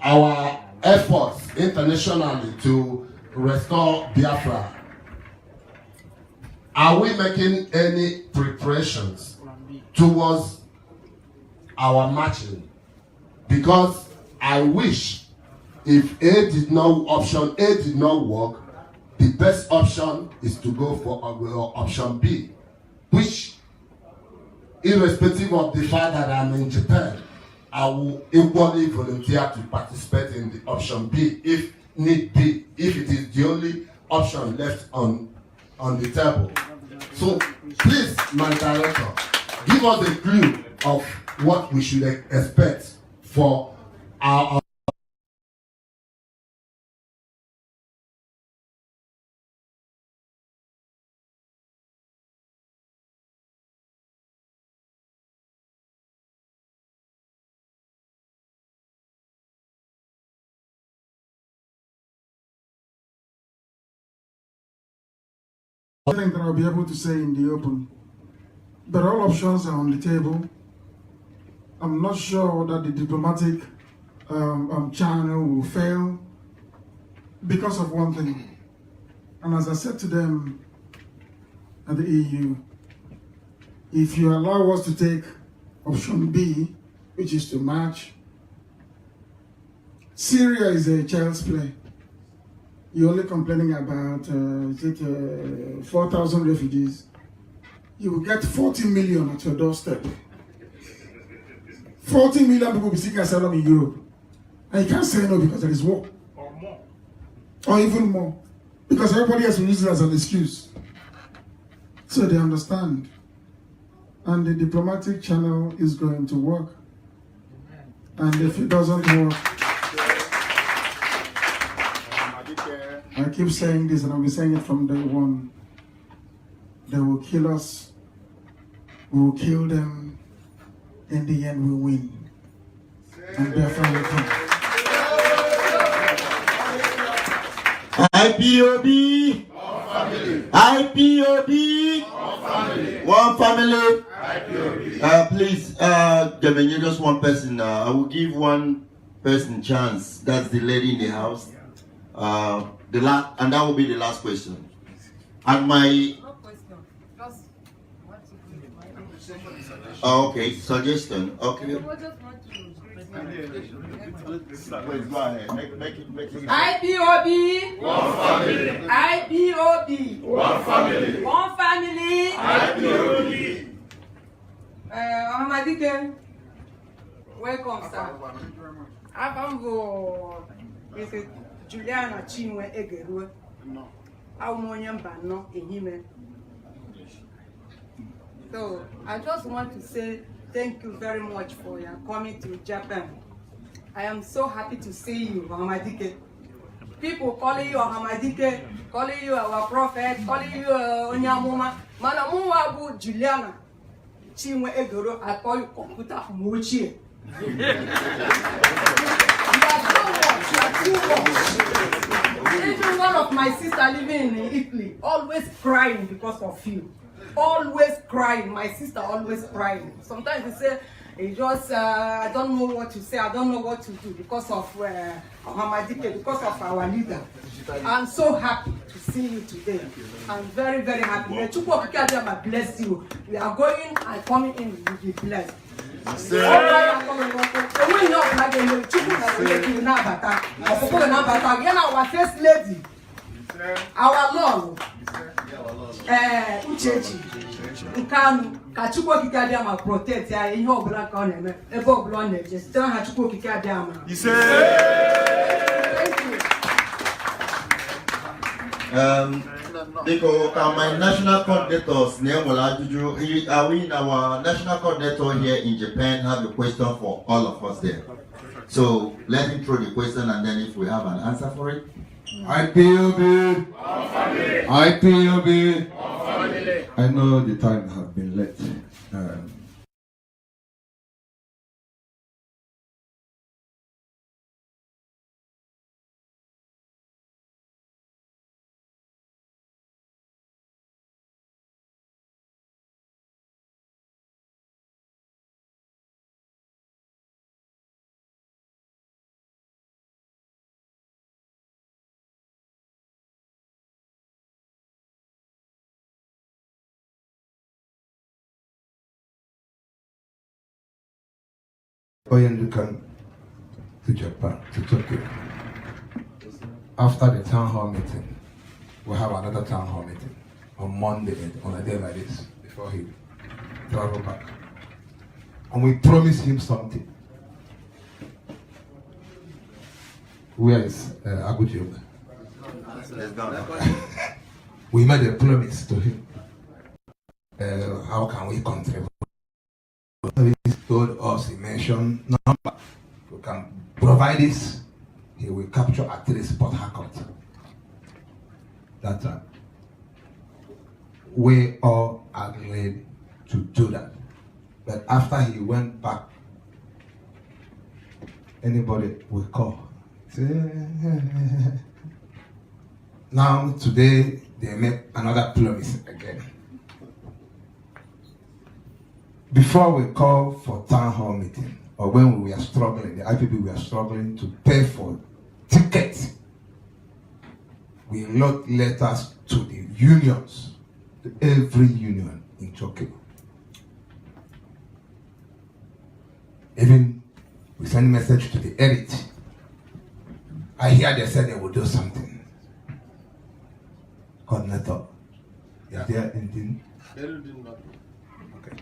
our efforts internationally to restore Biafra, are we making any preparations towards our marching? Because I wish, if option A did not work, the best option is to go for option B, which, irrespective of the fact that I'm in Japan, I will equally volunteer to participate in the option B if need be, if it is the only option left on the table. So please, my director, give us a clue of what we should expect for our I think that I'll be able to say in the open. But all options are on the table. I'm not sure that the diplomatic channel will fail because of one thing. And as I said to them at the EU, if you allow us to take option B, which is to march, Syria is a child's play. You're only complaining about 4,000 refugees. You will get 40 million at your doorstep. 40 million people will be seeking asylum in Europe. And you can't say no because there is war. Or more. Or even more. Because everybody else will use it as an excuse. So they understand. And the diplomatic channel is going to work. And if it doesn't work, I keep saying this and I'll be saying it from day one. They will kill us. We will kill them. In the end, we win. And Biafra will come. IPOB. IPOB. One family. Please, Gemini, just one person. I will give one person chance. That's the lady in the house. And that will be the last question. And my okay, suggestion. Okay. Wait, go ahead. Make it. IPOB. One family. IPOB. One family. One family. IPOB. Amadike. Welcome, sir. Abambo. Is it Juliana Chinwe Egeru? No. Bano Ehime. So I just want to say thank you very much for your coming to Japan. I am so happy to see you, Hamadike. People calling you Hamadike, calling you our prophet, calling you Onyamuma. Manamuwa bu Juliana Chinwe Egeru. I call you computer Mochi. You are too much. Even one of my sisters living in Italy, always crying because of you. Always crying. My sister always crying. Sometimes they say, It just, I don't know what to say, I don't know what to do because of Hamadike, because of our leader. I'm so happy to see you today. I'm very, very happy. May Chukwu bless you. We are going and coming in, you will be blessed. Our first lady, our Lord, Uchechi, Kanu, Kachukwu Kikadiama protect ya ihe obula ka ọ na-eme ebe obula ọ na-eje site na Chukwu Kikadiama. Because my national coordinators, are we in our national coordinator here in Japan have a question for all of us there. So let him throw the question and then if we have an answer for it. IPOB. IPOB. I know the time has been late. Oyendu come to Japan, to Tokyo. After the town hall meeting, we'll have another town hall meeting on Monday, on a day like this, before he travel back. And we promised him something. Where is Agujo? We made a promise to him. How can we contribute? He told us, he mentioned number. We can provide this, he will capture at least Port Harcourt. That time. We all agreed to do that. But after he went back, anybody will call. Say, now today they make another promise again. Before we call for town hall meeting, or when we were struggling, the IPP were struggling to pay for tickets, we wrote letters to the unions, to every union in Tokyo. Even we sent a message to the elite. I hear they said they will do something. Coordinator, is there anything? Okay.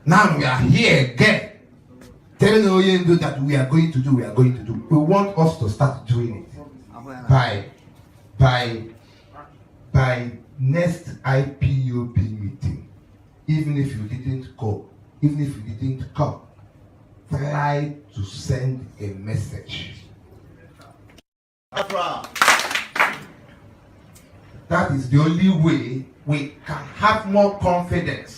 Now we are here again, telling Oyendu that we are going to do. We want us to start doing it by next IPOB meeting. Even if you didn't go, even if you didn't come, try to send a message. That is the only way we can have more confidence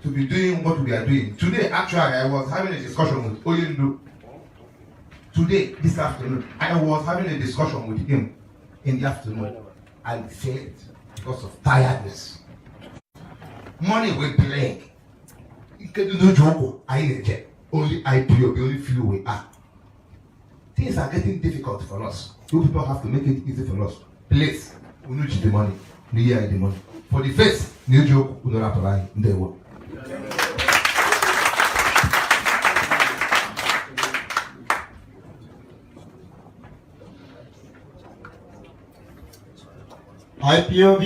to be doing what we are doing. Today, actually, I was having a discussion with Oyendu. Today, this afternoon, I was having a discussion with him in the afternoon. I failed because of tiredness. Money will play. No joke. Only IPO, only few we are. Things are getting difficult for us. You people have to make it easy for us. Please, we need the money. We need the money. For the face, no joke. We don't have to lie. They will. IPOB,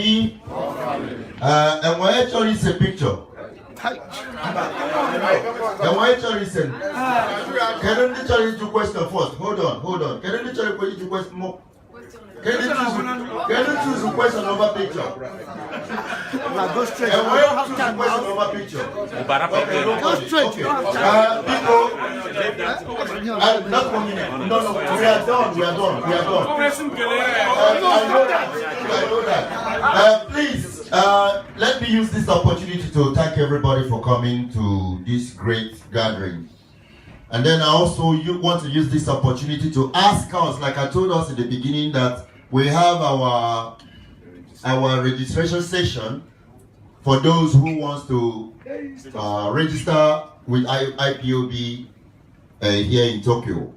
and why actually is a picture? And why actually is a can you literally do question first? Hold on. Can you literally do question more? Can you choose a question over picture? Go straight. And why you choose a question over picture? Go straight. Not 1 minute. No, we are done. I know that. Please, let me use this opportunity to thank everybody for coming to this great gathering. And then I also want to use this opportunity to ask us, like I told us in the beginning, that we have our registration session for those who wants to register with IPOB here in Tokyo.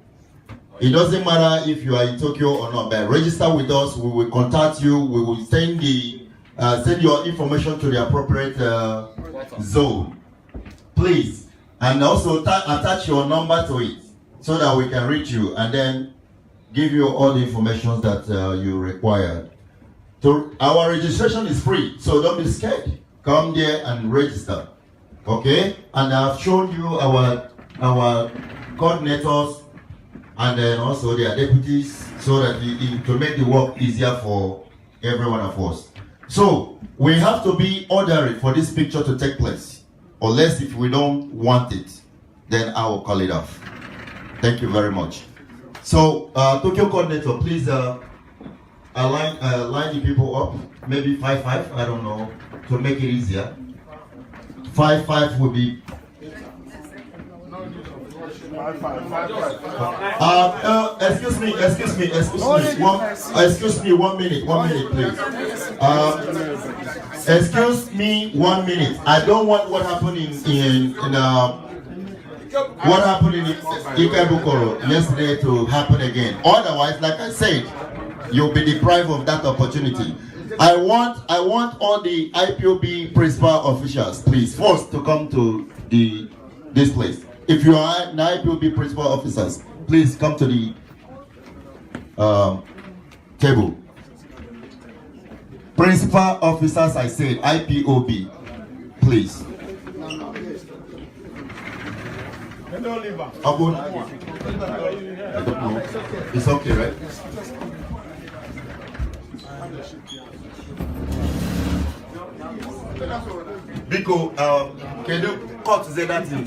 It doesn't matter if you are in Tokyo or not, but register with us. We will contact you. We will send your information to the appropriate zone, please, and also attach your number to it so that we can reach you and then give you all the information that you require. Our registration is free, so don't be scared. Come there and register, okay? And I've shown you our coordinators and then also their deputies, so that to make the work easier for every one of us. So we have to be orderly for this picture to take place, unless if we don't want it, then I will call it off. Thank you very much. So Tokyo coordinator, please line the people up, maybe 5-5, I don't know, to make it easier. 5-5 will be. Excuse me, 1 minute, please. Excuse me, 1 minute. I don't want what happened in Ikebukuro yesterday to happen again. Otherwise, like I said, you'll be deprived of that opportunity. I want all the IPOB principal officials, please, first to come to this place. If you are an IPOB principal officers, please come to the table. Principal officers, I said, IPOB, please. I don't know. It's okay, right? Because can you cut that in